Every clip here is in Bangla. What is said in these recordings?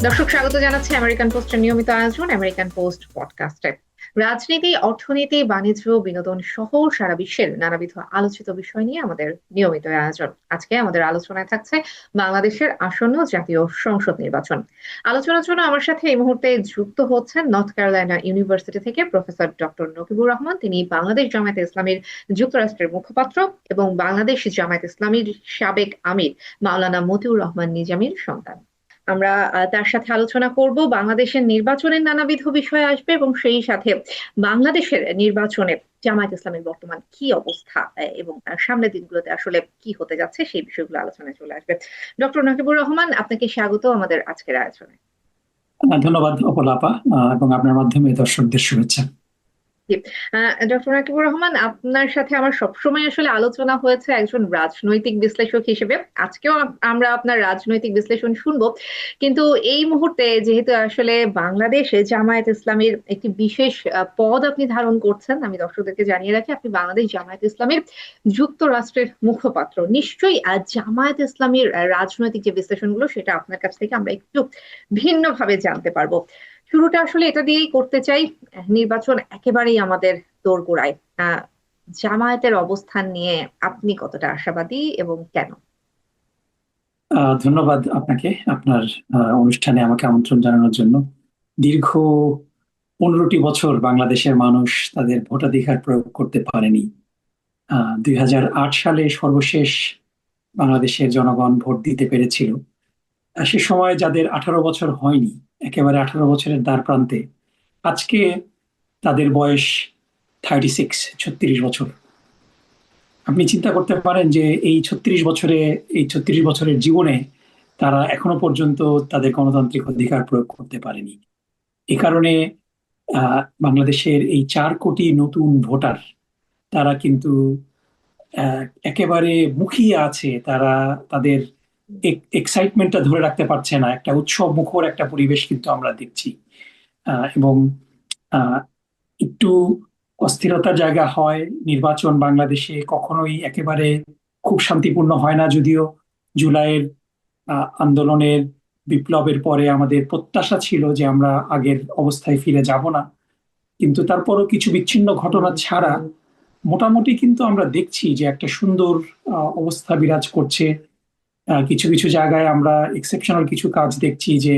দর্শক স্বাগত জানাচ্ছি আমেরিকান পোস্টের নিয়মিত আয়োজন আমেরিকান পোস্ট পডকাস্টে। রাজনীতি, অর্থনীতি, বাণিজ্য, বিনোদন সহ সারা বিশ্বের নানাবিধ আলোচিত বিষয় নিয়ে আমাদের নিয়মিত আয়োজন। আজকে আমাদের আলোচনায় থাকছে বাংলাদেশের আসন্ন জাতীয় সংসদ নির্বাচন। আলোচনার জন্য আমার সাথে এই মুহূর্তে যুক্ত হচ্ছেন নর্থ ক্যারোলাইনা ইউনিভার্সিটি থেকে প্রফেসর ডক্টর নকিবুর রহমান। তিনি বাংলাদেশ জামায়াতে ইসলামীর যুক্তরাষ্ট্রের মুখপাত্র এবং বাংলাদেশ জামায়াতে ইসলামীর সাবেক আমির মাওলানা মতিউর রহমান নিজামীর সন্তান। আমরা তার সাথে আলোচনা করব, বাংলাদেশের নির্বাচনের নানাবিধ বিষয় আসবে এবং সেই সাথে বাংলাদেশের নির্বাচনে জামায়াত ইসলামের বর্তমান কি অবস্থা এবং সামনের দিনগুলোতে আসলে কি হতে যাচ্ছে সেই বিষয়গুলো আলোচনায় চলে আসবে। ডক্টর নকিবুর রহমান, আপনাকে স্বাগত আমাদের আজকের আয়োজনে। ধন্যবাদ অপলাপা, এবং আপনার মাধ্যমে দর্শকদের শুভেচ্ছা। জি। ডক্টর রাকিবুর রহমান, আপনার সাথে আমার সবসময় আসলে আলোচনা হয়েছে একজন রাজনৈতিক বিশ্লেষক হিসেবে। আজকেও আমরা আপনার রাজনৈতিক বিশ্লেষণ শুনবো, কিন্তু এই মুহূর্তে যেহেতু আসলে বাংলাদেশে জামায়াত ইসলামীর একটি বিশেষ পদ আপনি ধারণ করছেন, আমি দর্শকদেরকে জানিয়ে রাখি আপনি বাংলাদেশ জামায়াত ইসলামীর যুক্তরাষ্ট্রের মুখপাত্র। নিশ্চয়ই জামায়াত ইসলামীর রাজনৈতিক যে বিশ্লেষণগুলো সেটা আপনার কাছ থেকে আমরা একটু ভিন্নভাবে জানতে পারবো। শুরুটা আসলে এটা দিয়েই করতে চাই। নির্বাচন একেবারেই আমাদের দোরগোড়ায়। জামায়াতের অবস্থান নিয়ে আপনি কতটা আশাবাদী এবং কেন? ধন্যবাদ আপনাকে আপনার অনুষ্ঠানে আমাকে আমন্ত্রণ জানানোর জন্য। দীর্ঘ 15টি বছর বাংলাদেশের মানুষ তাদের ভোটাধিকার প্রয়োগ করতে পারেনি। 2008 সালে সর্বশেষ বাংলাদেশের জনগণ ভোট দিতে পেরেছিল। সে সময় যাদের 18 বছর হয়নি, একেবারে 18 বছরের দ্বার প্রান্তে, আজকে তাদের বয়স 36 বছর। আপনি চিন্তা করতে পারেন যে এই 36 বছরের জীবনে তারা এখনো পর্যন্ত তাদের গণতান্ত্রিক অধিকার প্রয়োগ করতে পারেনি। এ কারণে বাংলাদেশের এই 4 কোটি নতুন ভোটার, তারা কিন্তু একেবারে মুখিয়ে আছে। তারা তাদের এক্সাইটমেন্টটা ধরে রাখতে পারছে না। একটা উৎসব মুখর একটা পরিবেশ কিন্তু আমরা দেখছি, এবং আহ, একটু অস্থিরতার জায়গা হয়। নির্বাচন বাংলাদেশে কখনোই একেবারে খুব শান্তিপূর্ণ হয় না, যদিও জুলাইয়ের আন্দোলনের বিপ্লবের পরে আমাদের প্রত্যাশা ছিল যে আমরা আগের অবস্থায় ফিরে যাব না, কিন্তু তারপরও কিছু বিচ্ছিন্ন ঘটনা ছাড়া মোটামুটি কিন্তু আমরা দেখছি যে একটা সুন্দর অবস্থা বিরাজ করছে। কিছু কিছু জায়গায় আমরা এক্সেপশনাল কিছু কাজ দেখছি যে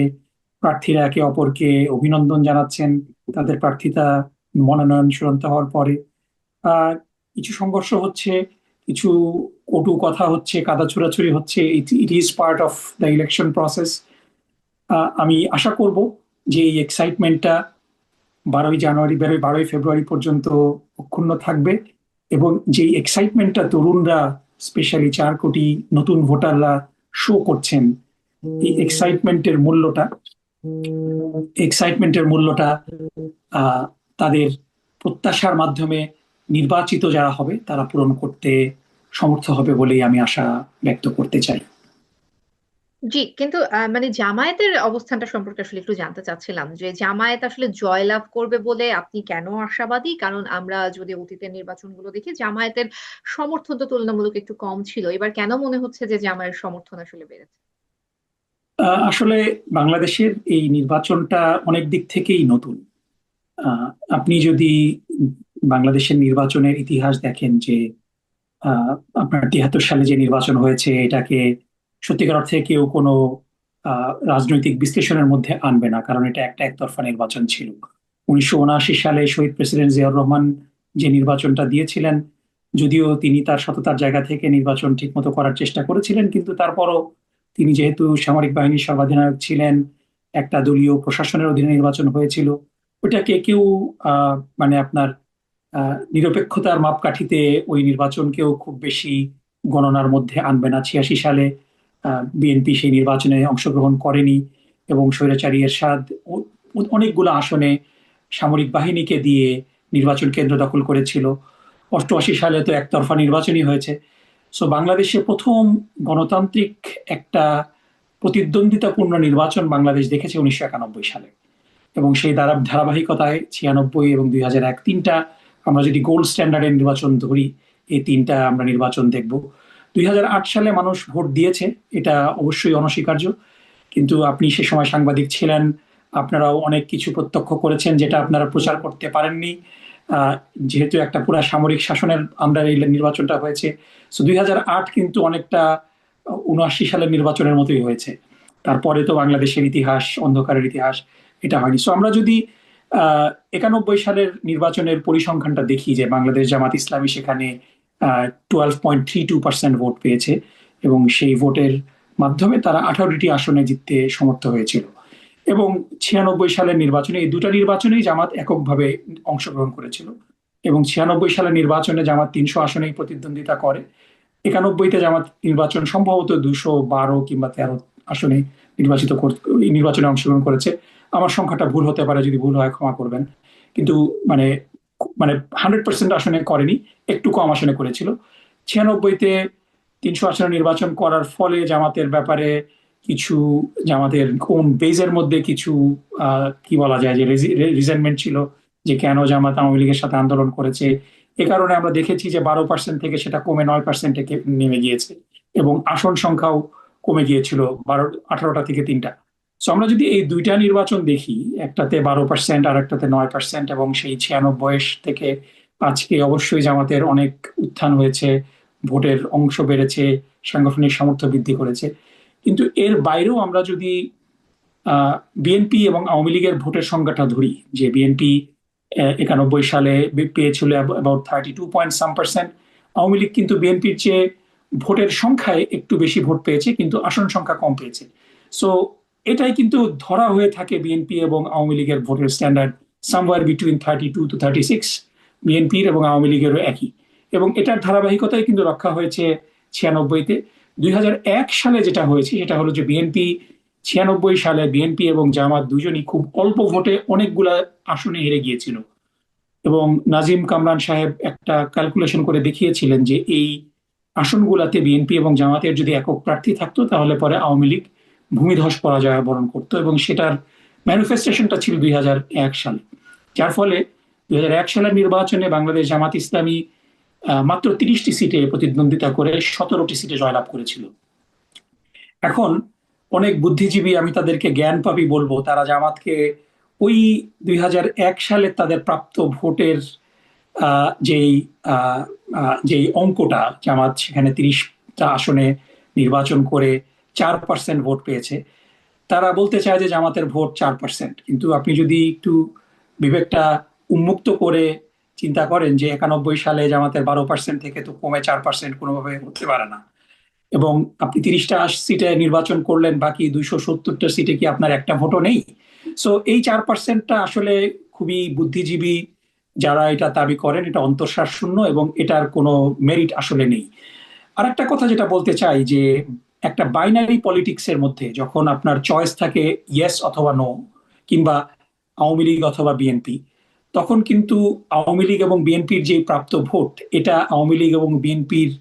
প্রার্থীরা একে অপরকে অভিনন্দন জানাচ্ছেন তাদের প্রার্থিতা মনোনয়ন চূড়ান্ত হওয়ার পরে। কিছু সংঘর্ষ হচ্ছে, কিছু কটু কথা হচ্ছে, কাদা ছোড়াছুড়ি হচ্ছে। It is part of the election process. আমি আশা করব যে এই এক্সাইটমেন্টটা 12ই জানুয়ারি 12ই ফেব্রুয়ারি পর্যন্ত অক্ষুণ্ণ থাকবে, এবং যে এক্সাইটমেন্টটা তরুণরা, স্পেশালি 4 কোটি নতুন ভোটাররা শো করছেন, এই এক্সাইটমেন্টের মূল্যটা আহ তাদের প্রত্যাশার মাধ্যমে নির্বাচিত যারা হবে তারা পূরণ করতে সমর্থ হবে বলেই আমি আশা ব্যক্ত করতে চাই। জি, কিন্তু মানে জামায়াতের অবস্থানটা সম্পর্কে আসলে একটু জানতে চাচ্ছিলাম যে জামায়াত আসলে জয়লাভ করবে বলে আপনি কেন আশাবাদী? কারণ আমরা যদি অতীতের নির্বাচনগুলো দেখি, জামায়াতের সমর্থন তো তুলনামূলক একটু কম ছিল। এবার কেন মনে হচ্ছে যে জামায়াতের সমর্থন আসলে বেড়েছে? আসলে বাংলাদেশের এই নির্বাচনটা অনেক দিক থেকেই নতুন। আহ, আপনি যদি বাংলাদেশের নির্বাচনের ইতিহাস দেখেন, যে আহ, আপনার 73 সালে যে নির্বাচন হয়েছে, এটাকে সত্যিকার অর্থে কেউ কোনো রাজনৈতিক বিশ্লেষণের মধ্যে আনবে না, কারণ এটা একটা একতরফা নির্বাচন ছিল। 1979 সালে শহীদ প্রেসিডেন্ট জিয়াউর রহমান যে নির্বাচনটা দিয়েছিলেন, যদিও তিনি তার সততার জায়গা থেকে নির্বাচন ঠিকমতো করার চেষ্টা করেছিলেন, কিন্তু তারপরও তিনি যেহেতু সামরিক বাহিনীর সর্বাধিনায়ক ছিলেন, একটা দলীয় প্রশাসনের অধীনে নির্বাচন হয়েছিল, ওটাকে কেউ মানে আপনার নিরপেক্ষতার মাপকাঠিতে ওই নির্বাচনকেও খুব বেশি গণনার মধ্যে আনবে না। 86 সালে বিএনপি সেই নির্বাচনে অংশগ্রহণ করেনি, এবং স্বৈরাচারী এরশাদ অনেকগুলো আসনে সামরিক বাহিনীকে দিয়ে নির্বাচন কেন্দ্র দখল করেছিল। 88 সালে তো একতরফা নির্বাচনই হয়েছে। সো বাংলাদেশে প্রথম গণতান্ত্রিক একটা প্রতিদ্বন্দ্বিতাপূর্ণ নির্বাচন বাংলাদেশ দেখেছে 1991 সালে, এবং সেই ধারাবাহিকতায় 96 এবং 2001, তিনটা আমরা যদি গোল্ড স্ট্যান্ডার্ডের নির্বাচন ধরি, এই তিনটা আমরা নির্বাচন দেখব। 2008 সালে মানুষ ভোট দিয়েছে, এটা অবশ্যই অনস্বীকার্য, কিন্তু আপনি সে সময় সাংবাদিক ছিলেন, আপনারাও অনেক কিছু প্রত্যক্ষ করেছেন যেটা আপনারা প্রচার করতে পারেননি। আহ, যেহেতু একটা পুরা সামরিক শাসনের আন্ডারে এই নির্বাচনটা হয়েছে, 2008 কিন্তু অনেকটা 79 সালের নির্বাচনের মতোই হয়েছে। তারপরে তো বাংলাদেশের ইতিহাস, অন্ধকারের ইতিহাস, এটা হয়নি। সো আমরা যদি 91 সালের নির্বাচনের পরিসংখ্যানটা দেখি, যে বাংলাদেশ জামাত ইসলামী সেখানে 12.32% ভোট পেয়েছে, এবং সেই ভোটের মাধ্যমে তারা 18টি আসনে জিততে সমর্থ হয়েছিল। এবং 96 সালের নির্বাচনে, এই দুটা নির্বাচনেই জামাত এককভাবে অংশগ্রহণ করেছিল। এবং 96 সালের নির্বাচনে জামাত 300 আসনেই প্রতিদ্বন্দ্বিতা করে। 91-তে জামাত নির্বাচন সম্ভবত 212 কিংবা 13 আসনে নির্বাচনে অংশগ্রহণ করেছে। আমার সংখ্যাটা ভুল হতে পারে, যদি ভুল হয় ক্ষমা করবেন। কিন্তু মানে মানে 100% আসনে করেনি, একটু কম আসনে করেছিল। 96-তে 300 আসনে নির্বাচন করার ফলে জামাতের ব্যাপারে কিছু, জামাতের কোন বেজের মধ্যে কিছু কি বলা যায়, যে রিজেন্টমেন্ট ছিল, যে কেন জামাত আওয়ামী লীগের সাথে আন্দোলন করেছে। এ কারণে আমরা দেখেছি যে 12% থেকে সেটা কমে 9%-এ নেমে গিয়েছে, এবং আসন সংখ্যাও কমে গিয়েছিল 18টা থেকে 3টা। সো আমরা যদি এই দুইটা নির্বাচন দেখি, একটাতে 12% আর একটাতে 9%, এবং সেই 96 থেকে আজকে অবশ্যই জামাতের অনেক উত্থান হয়েছে, ভোটের অংশ বেড়েছে, সাংগঠনিক সামর্থ্য বৃদ্ধি করেছে। কিন্তু এর বাইরেও আমরা যদি বিএনপি এবং আওয়ামী লীগের ভোটের সংখ্যাটা ধরি, যে বিএনপি 91 সালে পেয়েছিল অ্যাবাউট 32 পয়েন্ট সাম%। আওয়ামী লীগ কিন্তু বিএনপির চেয়ে ভোটের সংখ্যায় একটু বেশি ভোট পেয়েছে, কিন্তু আসন সংখ্যা কম পেয়েছে। সো এটাই কিন্তু ধরা হয়ে থাকে বিএনপি এবং আওয়ামী লীগের ভোটের স্ট্যান্ডার্ড, সামওয়্যার বিটুইন 32 to 36। বিএনপির এবং আওয়ামী লীগেরও একই, এবং এটার ধারাবাহিকতাই কিন্তু রক্ষা হয়েছে 96-তে। 2001 সালে যেটা হয়েছে সেটা হলো যে 96 সালে বিএনপি এবং জামাত দুজনই খুব অল্প ভোটে অনেকগুলা আসনে হেরে গিয়েছিল। এবং নাজিম কামরান সাহেব একটা ক্যালকুলেশন করে দেখিয়েছিলেন যে এই আসনগুলাতে বিএনপি এবং জামাতের যদি একক প্রার্থী থাকতো, তাহলে পরে আওয়ামী লীগ ভূমিধস পরাজয় বরণ করতো, এবং সেটার ম্যানিফেস্টেশনটা ছিল 2001 সালে। যার ফলে 2001 সালের নির্বাচনে বাংলাদেশ জামাত ইসলামী মাত্র 30টি সিটে প্রতিদ্বন্দ্বিতা করে 17টি সিটে জয়লাভ করেছিল। এখন অনেক বুদ্ধিজীবী, আমি তাদেরকে জ্ঞান পাপী বলবো, তারা জামাতকে ওই 2001 সালে তাদের প্রাপ্ত ভোটের যেই যেই অঙ্কটা, জামাত সেখানে 30টা আসনে নির্বাচন করে 4% ভোট পেয়েছে, তারা বলতে চায় যে জামাতের ভোট 4%। কিন্তু আপনি যদি একটু বিবেকটা উন্মুক্ত করে চিন্তা করেন, যে 91 সালে জামাতের 12% থেকে তো কমে 4% কোনোভাবে হতে পারে না। এবং আপনি 30টা সিটে নির্বাচন করলেন, বাকি 270টা সিটে কি আপনার একটা ভোটও নেই? সো এই 4%টা আসলে খুবই বুদ্ধিজীবী যারা এটা দাবি করেন, এটা অন্তঃসার শূন্য, এবং এটার কোনো মেরিট আসলে নেই। আর একটা কথা যেটা বলতে চাই, যে একটা বাইনারি পলিটিক্স এর মধ্যে যখন আপনার চয়েস থাকে ইয়েস অথবা নো, কিংবা আওয়ামী লীগ অথবা বিএনপি, তখন কিন্তু আওয়ামী লীগ এবং বিএনপির যে প্রাপ্ত ভোট, এটা আওয়ামী লীগ এবং বিএনপির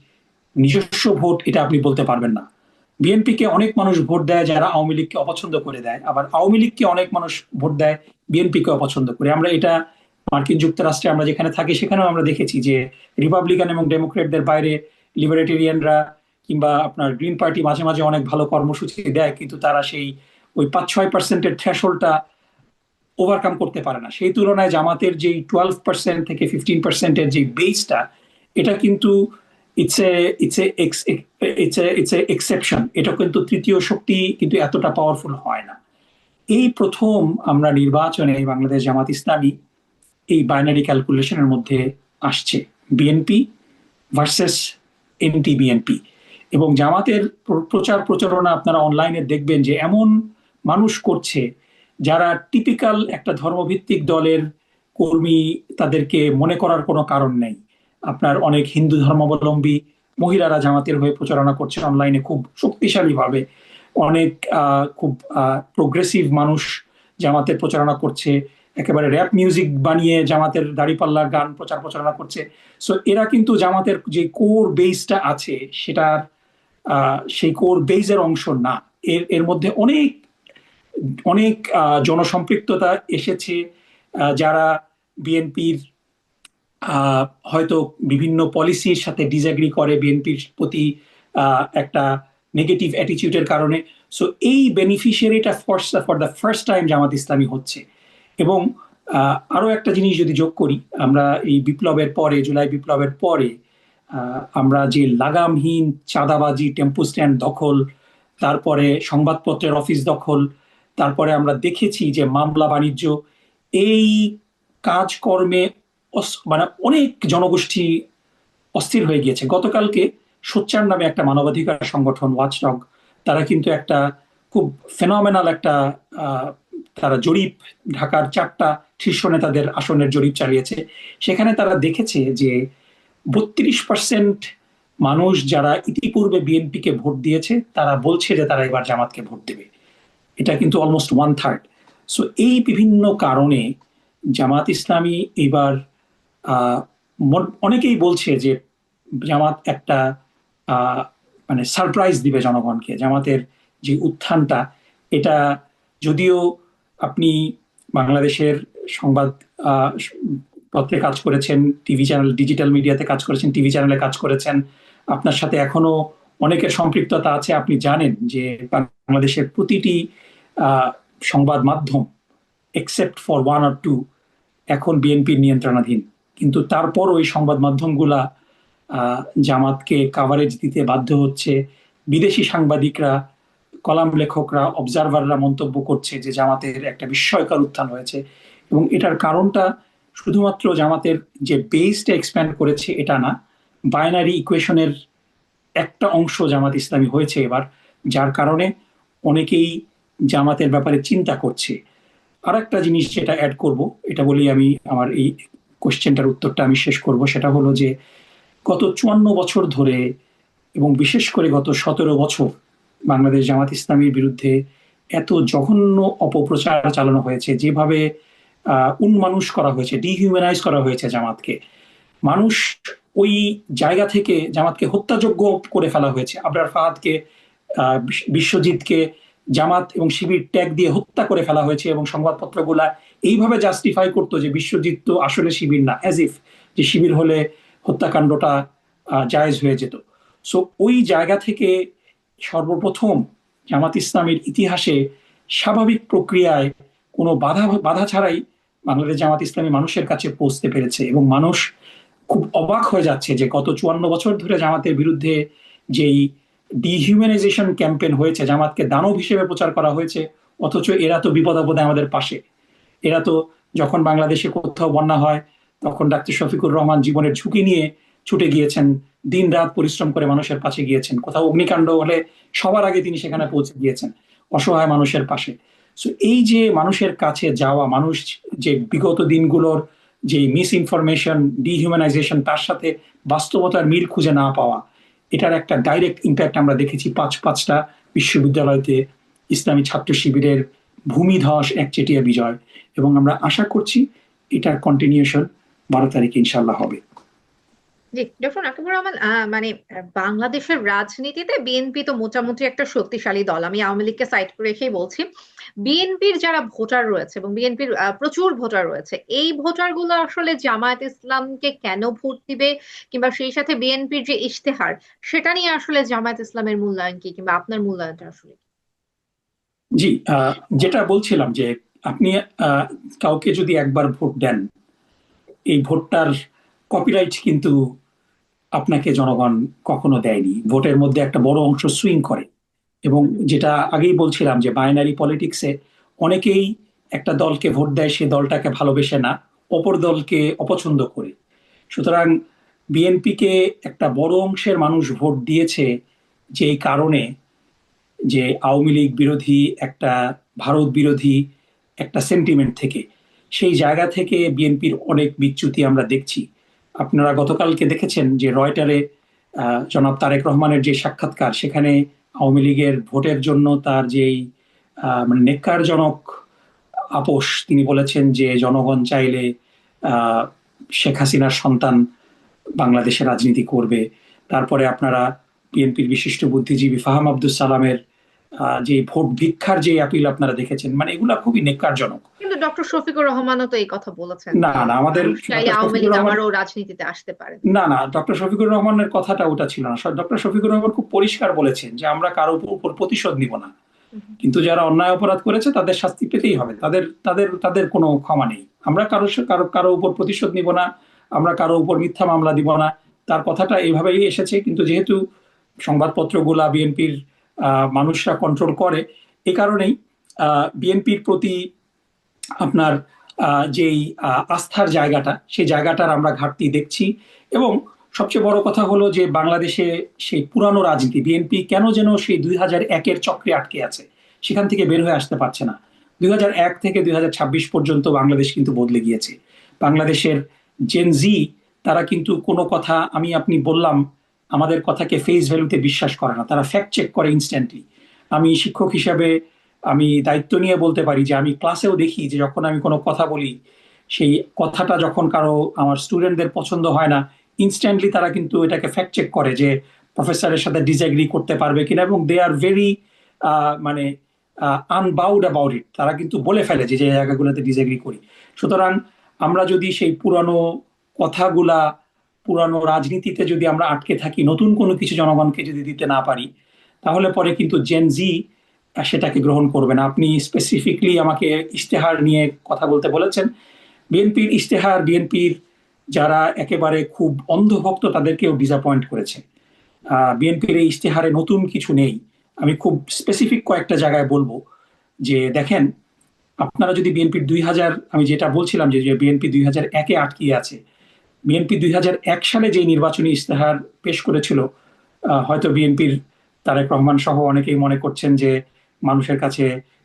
নিজস্ব ভোট এটা আপনি বলতে পারবেন না। বিএনপি কে অনেক মানুষ ভোট দেয় যারা আওয়ামী লীগকে অপছন্দ করে দেয়, আবার আওয়ামী লীগকে অনেক মানুষ ভোট দেয় বিএনপি কে অপছন্দ করে। আমরা এটা মার্কিন যুক্তরাষ্ট্রে আমরা যেখানে থাকি সেখানেও আমরা দেখেছি, যে রিপাবলিকান এবং ডেমোক্রেটদের বাইরে লিবারেটেরিয়ানরা কিংবা আপনার গ্রিন পার্টি মাঝে মাঝে অনেক ভালো কর্মসূচি দেয়, কিন্তু তারা সেই ওই 5-6%-এর থ্রেশহোল্ডটা ওভারকাম করতে পারে না। সেই তুলনায় জামাতের যেই 12% থেকে 15%-এর যে বেসটা, এটা কিন্তু it's a it's a it's a exception. এটা কিন্তু তৃতীয় শক্তি কিন্তু এতটা পাওয়ারফুল হয় না। এই প্রথম আমরা নির্বাচনে বাংলাদেশ জামাত ইসলামী এই বাইনারি ক্যালকুলেশনের মধ্যে আসছে, বিএনপি ভার্সেস এনটি বিএনপি। এবং জামাতের প্রচার প্রচারণা আপনারা অনলাইনে দেখবেন যে এমন মানুষ করছে যারা টিপিক্যাল একটা ধর্মভিত্তিক দলের কর্মী, তাদেরকে মনে করার কোনো কারণ নেই। আপনার অনেক হিন্দু ধর্মাবলম্বী মহিলারা জামাতের হয়ে প্রচারণা করছে অনলাইনে খুব শক্তিশালী ভাবে। অনেক খুব প্রোগ্রেসিভ মানুষ জামাতের প্রচারণা করছে, একেবারে র্যাপ মিউজিক বানিয়ে জামাতের দাড়িপাল্লার গান প্রচারণা করছে। সো এরা কিন্তু জামাতের যে কোর বেসটা আছে সেটার সেই কোর বেসের অংশ না। এর এর মধ্যে অনেক অনেক জনসম্পৃক্ততা এসেছে, যারা বিএনপির হয়তো বিভিন্ন পলিসির সাথে ডিসএগ্রি করে, বিএনপির প্রতি একটা নেগেটিভ অ্যাটিটিউডের কারণে। সো এই বেনিফিশিয়ারিটা for the first time Jamaat Islami হচ্ছে। এবং আরো একটা জিনিস যদি যোগ করি, আমরা এই বিপ্লবের পরে, জুলাই বিপ্লবের পরে আমরা যে লাগামহীন চাঁদাবাজি, টেম্পো স্ট্যান্ড দখল, তারপরে সংবাদপত্রের অফিস দখল, তারপরে আমরা দেখেছি যে মামলা বাণিজ্য, এই কাজকর্মে মানে অনেক জনগোষ্ঠী অস্থির হয়ে গিয়েছে। গতকালকে সোচ্চার নামে একটা মানবাধিকার সংগঠন, ওয়াচডগ, তারা কিন্তু একটা খুব ফেনোমেনাল একটা আহ, তারা জরিপ, ঢাকার 4টা শীর্ষ নেতাদের আসনের জরিপ চালিয়েছে। সেখানে তারা দেখেছে যে 32% মানুষ যারা ইতিপূর্বে বিএনপিকে ভোট দিয়েছে তারা বলছে যে তারা এবার জামাতকে ভোট দেবে। এটা কিন্তু অলমোস্ট 1/3। সো এই বিভিন্ন কারণে জামাত ইসলামী এবার আহ, অনেকেই বলছে যে জামাত একটা আহ, মানে সারপ্রাইজ দিবে জনগণকে। জামাতের যে উত্থানটা, এটা যদিও আপনি বাংলাদেশের সংবাদ আহ, পত্রে কাজ করেছেন, টিভি চ্যানেল, ডিজিটাল মিডিয়াতে কাজ করেছেন, টিভি চ্যানেলে কাজ করেছেন, আপনার সাথে এখনো অনেকের সম্পৃক্ততা আছে। আপনি জানেন যে বাংলাদেশের প্রতিটি আহ, সংবাদ মাধ্যম এক্সেপ্ট ফর 1 or 2 এখন বিএনপির নিয়ন্ত্রণাধীন। কিন্তু তারপর ওই সংবাদ মাধ্যমগুলা জামাতকে কাভারেজ দিতে বাধ্য হচ্ছে। বিদেশি সাংবাদিকরা, কলাম লেখকরা, অবজারভাররা মন্তব্য করছে যে জামাতের একটা বিস্ময়কর উত্থান হয়েছে। এবং এটার কারণটা শুধুমাত্র জামাতের যে বেসটা এক্সপ্যান্ড করেছে এটা না, বাইনারি ইকুয়েশনের একটা অংশ জামাত ইসলামী হয়েছে এবার, যার কারণে অনেকেই জামাতের ব্যাপারে চিন্তা করছে। আর একটা জিনিস যেটা অ্যাড করব, এটা বলি আমি আমার এই কোশ্চেনটার উত্তরটা আমি শেষ করব, সেটা হলো যে গত 54 বছর ধরে এবং বিশেষ করে গত 17 বছর বাংলাদেশ জামাত ইসলামীর বিরুদ্ধে এত জঘন্য অপপ্রচার চালানো হয়েছে, যেভাবে উন্মানুষ করা হয়েছে, ডিহিউম্যানাইজ করা হয়েছে জামাতকে। মানুষ ওই জায়গা থেকে জামাতকে হত্যাযোগ্য করে ফেলা হয়েছে। আবরার ফাহাদকে, বিশ্বজিৎকে জামাত এবং শিবির ট্যাগ দিয়ে হত্যা করে ফেলা হয়েছে, এবং সংবাদপত্রগুলা এইভাবে জাস্টিফাই করতো যে বিশ্বজিৎ তো আসলে শিবির না, অ্যাজ ইফ যে শিবির হলে হত্যাকাণ্ডটা জায়েজ হয়ে যেত। সো ওই জায়গা থেকে সর্বপ্রথম জামাত ইসলামের ইতিহাসে স্বাভাবিক প্রক্রিয়ায় কোনো বাধা বাধা ছাড়াই বাংলাদেশ জামাত ইসলামী মানুষের কাছে পৌঁছতে পেরেছে। এবং মানুষ খুব অবাক হয়ে যাচ্ছে যে গত 54 বছর ধরে জামাতের বিরুদ্ধে যেই ডিহিউম্যানাইজেশন ক্যাম্পেইন হয়েছে, জামাতকে দানব হিসেবে প্রচার করা হয়েছে, অথচ এরা তো বিপদ আপদে আমাদের পাশে। এরা তো যখন বাংলাদেশে কোথাও বন্যা হয় তখন ডাক্তার শফিকুর রহমান জীবনের ঝুঁকি নিয়ে ছুটে গিয়েছেন, দিন রাত পরিশ্রম করে মানুষের পাশে গিয়েছেন। কোথাও অগ্নিকাণ্ড হলে সবার আগে তিনি সেখানে পৌঁছে গিয়েছেন, অসহায় মানুষের পাশে। সো এই যে মানুষের কাছে যাওয়া, মানুষ যে বিগত দিনগুলোর যে মিস ইনফরমেশন, ডিহিউম্যানাইজেশন, তার সাথে বাস্তবতার মিল খুঁজে না পাওয়া, এটার একটা ডাইরেক্ট ইম্প্যাক্ট আমরা দেখেছি পাঁচটা বিশ্ববিদ্যালয়তে ইসলামী ছাত্র শিবিরের ভূমিধস একচেটিয়া বিজয়। এবং আমরা আশা করছি এটার কন্টিনিউশন 12 তারিখে ইনশাল্লাহ হবে। জি, ডক্টর নাকিবুর রহমান, মানে বাংলাদেশের রাজনীতিতে বিএনপি তো মোটামুটি একটা শক্তিশালী দল। আমি আওয়ামী লীগকে সাইড করে রেখেই বলছি। বিএনপির যারা ভোটার রয়েছে এবং বিএনপির প্রচুর ভোটার রয়েছে, এই ভোটার গুলো আসলে জামায়াত ইসলামকে কেন ভোট দিবে, কিংবা সেই সাথে বিএনপির যে ইশতেহার, সেটা নিয়ে আসলে জামায়াত ইসলামের মূল্যায়ন কি, কিংবা আপনার মূল্যায়নটা আসলে কি? জি, যেটা বলছিলাম যে আপনি আহ, কাউকে যদি একবার ভোট দেন, এই ভোটটার কপিরাইট কিন্তু আপনাকে জনগণ কখনো দেয়নি। ভোটের মধ্যে একটা বড় অংশ সুইং করে। এবং যেটা আগেই বলছিলাম যে বাইনারি পলিটিক্সে অনেকেই একটা দলকে ভোট দেয় সে দলটাকে ভালোবেসে না, অপর দলকে অপছন্দ করে। সুতরাং বিএনপিকে একটা বড় অংশের মানুষ ভোট দিয়েছে যেই কারণে, যে আওয়ামী লীগ বিরোধী একটা, ভারত বিরোধী একটা সেন্টিমেন্ট থেকে, সেই জায়গা থেকে বিএনপির অনেক বিচ্যুতি আমরা দেখছি। আপনারা গতকালকে দেখেছেন যে রয়টারে জনাব তারেক রহমানের যে সাক্ষাৎকার, সেখানে আওয়ামী লীগের ভোটের জন্য তার যেই মানে নেক্কারজনক আপোষ, তিনি বলেছেন যে জনগণ চাইলে আহ, শেখ হাসিনার সন্তান বাংলাদেশে রাজনীতি করবে। তারপরে আপনারা বিএনপির বিশিষ্ট বুদ্ধিজীবী ফাহাম আব্দুস সালামের যে ভোট ভিক্ষার যে আপিল আপনারা দেখেছেন, মানে এগুলা খুবই নেক্কারজনক। কিন্তু ডক্টর শফিকুর রহমানও তো এই কথা বলেছেন না যে না, আমাদের মানুষ চাইলে ডক্টর আওয়ামী শফিকুর লীগ রহমান, আবারও রাজনীতিতে আসতে পারে। না না, ডক্টর শফিকুর রহমানের কথাটা ওটা ছিল না। ডক্টর শফিকুর রহমান খুব পরিষ্কার বলেছেন যে আমরা কারো উপর প্রতিশোধ নিব না, হুম। কিন্তু যারা অন্যায় অপরাধ করেছে তাদের শাস্তি পেতেই হবে, তাদের তাদের তাদের কোনো ক্ষমা নেই। আমরা কারো কারো উপর প্রতিশোধ নিব না, আমরা কারো উপর মিথ্যা মামলা দিব না। তার কথাটা এইভাবেই এসেছে, কিন্তু যেহেতু সংবাদপত্রগুলা বিএনপির মানুষরা কন্ট্রোল করে, এ কারণেই বিএনপির প্রতি আপনার যেই আস্থার জায়গাটা, সেই জায়গাটার আমরা ঘাটতি দেখছি। এবং সবচেয়ে বড় কথা হলো যে বাংলাদেশে সেই পুরানো রাজনীতি, বিএনপি কেন যেন সেই 2001-এর চক্রে আটকে আছে, সেখান থেকে বের হয়ে আসতে পারছে না। 2001 থেকে 2026 পর্যন্ত বাংলাদেশ কিন্তু বদলে গিয়েছে। বাংলাদেশের জেন জি, তারা কিন্তু কোনো কথা আমি আপনি বললাম, আমাদের কথাকে ফেস ভ্যালুতে বিশ্বাস করে না, তারা ফ্যাক্ট চেক করে ইনস্ট্যান্টলি। আমি শিক্ষক হিসাবে আমি দায়িত্ব নিয়ে বলতে পারি যে আমি ক্লাসেও দেখি যে যখন আমি কোনো কথা বলি, সেই কথাটা যখন কারো আমার স্টুডেন্টদের পছন্দ হয় না, ইনস্ট্যান্টলি তারা কিন্তু এটাকে ফ্যাক্ট চেক করে যে প্রফেসরের সাথে ডিসএগ্রি করতে পারবে কিনা, এবং দে আর ভেরি মানে আনবাউড অ্যাবাউট ইট। তারা কিন্তু বলে ফেলে যে যে জায়গাগুলোতে ডিসএগ্রি করি। সুতরাং আমরা যদি সেই পুরানো কথাগুলা, পুরানো রাজনীতিতে যদি আমরা আটকে থাকি, নতুন কোনো কিছু জনগণকে যদি দিতে না পারি, তাহলে পরে কিন্তু জেন জি সেটাকে গ্রহণ করবে না। আপনি স্পেসিফিকলি আমাকে ইশতেহার নিয়ে কথা বলতে বলেছেন। বিএনপির ইশতেহার, বিএনপির যারা একেবারে খুব অন্ধভক্ত তাদেরকেও ডিসঅ্যাপয়েন্ট করেছে। বিএনপির এই ইশতেহারে নতুন কিছু নেই। আমি খুব স্পেসিফিক কয়েকটা জায়গায় বলবো যে দেখেন, আপনারা যদি বিএনপির 2000, আমি যেটা বলছিলাম যে বিএনপি 2001-এ আটকিয়ে আছে, বিএনপি 2001 সালে যে নির্বাচনী ইশতেহার পেশ করেছিল, হয়তো বিএনপির তারেক রহমান সহ অনেকেই মনে করছেন যে মানুষের কাছে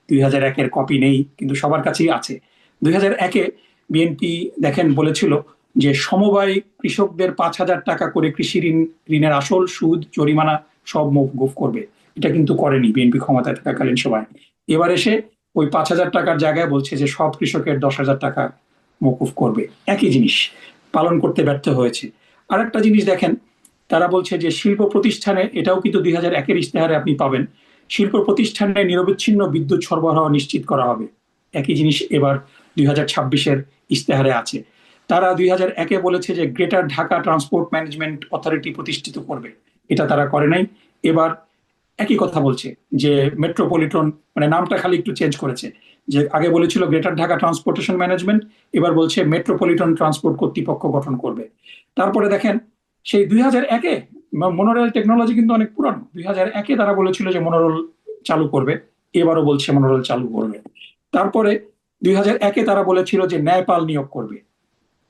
2001-এর কপি নেই, কিন্তু সবার কাছেই আছে। 2001-এ বিএনপি দেখেন বলেছিল যে সমবায় কৃষকদের 5,000 টাকা করে কৃষি ঋণের আসল, সুদ, জরিমানা সব মওকুফ করবে। এটা কিন্তু করেনি বিএনপি ক্ষমতায় থাকাকালীন সময়। এবার এসে ওই 5,000 টাকার জায়গায় বলছে যে সব কৃষকের 10,000 টাকা মওকুফ করবে। একই জিনিস পালন করতে ব্যর্থ হয়েছে। আর একটা জিনিস দেখেন, তারা বলছে যে শিল্প প্রতিষ্ঠানে, এটাও কিন্তু 2001-এর ইশতেহারে আপনি পাবেন, শিল্প প্রতিষ্ঠানে নিরবিচ্ছিন্ন বিদ্যুৎ সরবরাহ নিশ্চিত করা হবে। একই জিনিস এবার 2026-এর ইশতেহারে আছে। তারা 2001-এ বলেছে যে greater Dhaka transport management authority প্রতিষ্ঠিত করবে, এটা তারা করে নাই। এবার একই কথা বলছে যে মেট্রোপলিটন, মানে নামটা খালি একটু চেঞ্জ করেছে, যে আগে বলেছিল গ্রেটার ঢাকা ট্রান্সপোর্টেশন ম্যানেজমেন্ট, এবার বলছে মেট্রোপলিটন ট্রান্সপোর্ট কর্তৃপক্ষ গঠন করবে। তারপরে দেখেন সেই 2001-এ মনোরেল টেকনোলজি কিন্তু অনেক পুরানো, 2001-এ তারা বলেছিল যে মনোরেল চালু করবে, এবারও বলছে মনোরেল চালু করবে। তারপরে 2001-এ তারা বলেছিল যে ন্যায়পাল নিয়োগ করবে,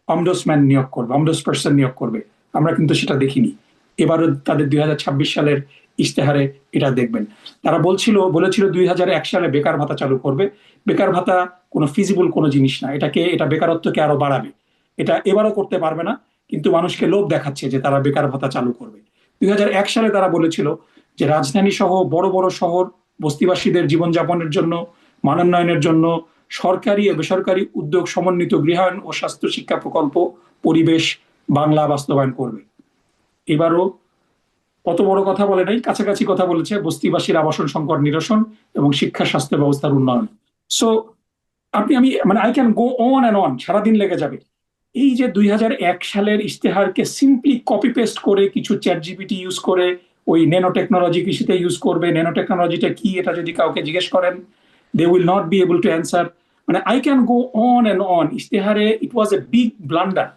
অমডোসম্যান নিয়োগ করবে, অমডোস পার্সন নিয়োগ করবে। আমরা কিন্তু সেটা দেখিনি। এবারও তাদের 2026 সালের ইশতেহারে এটা দেখবেন। তারা বলেছিল 2001 সালে বেকার ভাতা চালু করবে। বেকার ভাতা কোনো ফিজিবল কোনো জিনিস না, এটা বেকারত্বকে আরো বাড়াবে। এটা এবারও করতে পারবে না, কিন্তু মানুষকে লোভ দেখাচ্ছে যে তারা বেকার ভাতা চালু করবে। 2001 সালে তারা বলেছিল যে রাজধানী সহ বড় বড় শহর বস্তিবাসীদের জীবনযাপনের জন্য, মানোন্নয়নের জন্য সরকারি ও বেসরকারি উদ্যোগ সমন্বিত গৃহায়ন ও স্বাস্থ্য শিক্ষা প্রকল্প পরিবেশ বাংলা বাস্তবায়ন করবে। এবারও কত বড় কথা বলে নাই, কাছাকাছি কথা বলেছে, বস্তিবাসীর আবাসন সংকট নিরসন এবং শিক্ষা স্বাস্থ্য ব্যবস্থার উন্নয়ন। সো আমি মানে I can go on and on, সারাদিন লেগে যাবে। এই যে 2001 সালের ইশতেহারকে সিম্পলি কপি পেস্ট করে, কিছু চ্যাট জিপিটি ইউজ করে, ওই ন্যানো টেকনোলজি কৃষিতে ইউজ করবে, ন্যানো টেকনোলজিটা কি এটা যদি কাউকে জিজ্ঞেস করেন, they will not be able to answer. মানে I can go on and on. ইশতেহারে it was a big blunder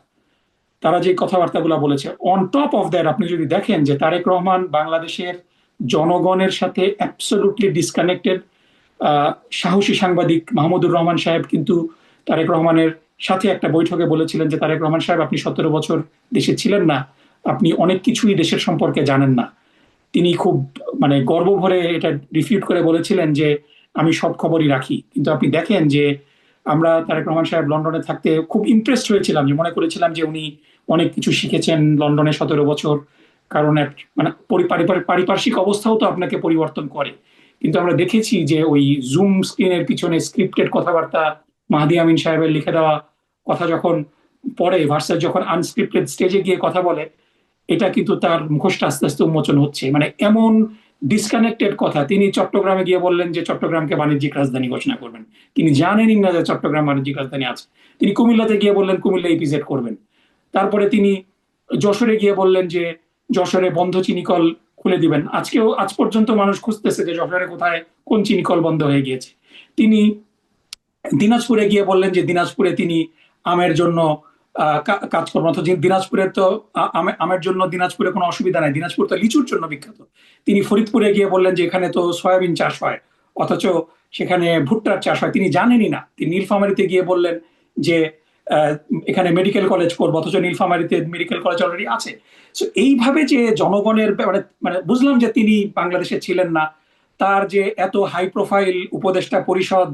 তারা যে কথাবার্তাগুলো বলেছে। অন টপ অফ দ্যাট আপনি যদি দেখেন যে তারেক রহমান বাংলাদেশের জনগণের সাথে অ্যাবসলুটলি ডিসকানেক্টেড। সাহসী সাংবাদিক মাহমুদুর রহমান সাহেব কিন্তু তারেক রহমানের সাথে একটা বৈঠকে বলেছিলেন যে তারেক রহমান সাহেব, আপনি 17 বছর দেশে ছিলেন না, আপনি অনেক কিছুই দেশের সম্পর্কে জানেন না। তিনি খুব মানে গর্ব ভরে এটা রিফিউট করে বলেছিলেন যে আমি সব খবরই রাখি। কিন্তু আপনি দেখেন যে আমরা তারেক রহমান সাহেব লন্ডনে থাকতে খুব ইমপ্রেসড হয়েছিলাম, যে মনে করেছিলাম যে উনি অনেক কিছু শিখেছেন লন্ডনে 17 বছর। কারণ মানে পারিপার্শ্বিক অবস্থাও তো আপনাকে পরিবর্তন করে। কিন্তু আমরা দেখেছি যে ওই জুম স্ক্রিনের পিছনে স্ক্রিপ্টেড কথাবার্তা, মাহদি আমিন সাহেবের লিখে দেওয়া কথা যখন পরে ভার্সাস যখন আনস্ক্রিপ্টেড স্টেজে গিয়ে কথা বলে, এটা কিন্তু তার মুখোশটা আস্তে আস্তে উন্মোচন হচ্ছে। মানে এমন ডিসকানেক্টেড কথা। তিনি চট্টগ্রামে গিয়ে বললেন যে চট্টগ্রামকে বাণিজ্যিক রাজধানী ঘোষণা করবেন, তিনি জানেনই না যে চট্টগ্রাম বাণিজ্যিক রাজধানী আছে। তিনি কুমিল্লাতে গিয়ে বললেন কুমিল্লা ইপিজেড করবেন। তারপরে তিনি যশোরে গিয়ে বললেন যে যশোরে বন্ধ চিনিকল খুলে দিবেন। আজ পর্যন্ত মানুষ খুঁজতেছে যে যশোরে কোথায় কোন চিনিকল বন্ধ হয়ে গিয়েছে। তিনি দিনাজপুরে গিয়ে বললেন যে দিনাজপুরে তিনি আমের জন্য কাজকর্ম, অথচ দিনাজপুরে তো আমের জন্য দিনাজপুরে কোনো অসুবিধা নাই, দিনাজপুর তো লিচুর জন্য বিখ্যাত। তিনি ফরিদপুরে গিয়ে বললেন যে এখানে তো সয়াবিন চাষ হয়, অথচ সেখানে ভুট্টার চাষ হয়। তিনি জানেনই না। তিনি নীলফামারীতে গিয়ে বললেন যে আহ, এখানে মেডিকেল কলেজ করবো, অথচ নীলফামারীতে মেডিকেল কলেজ অলরেডি আছে। তো এইভাবে যে জনগণের মানে মানে বুঝলাম যে তিনি বাংলাদেশে ছিলেন না। তার যে এত হাই প্রোফাইল উপদেষ্টা পরিষদ,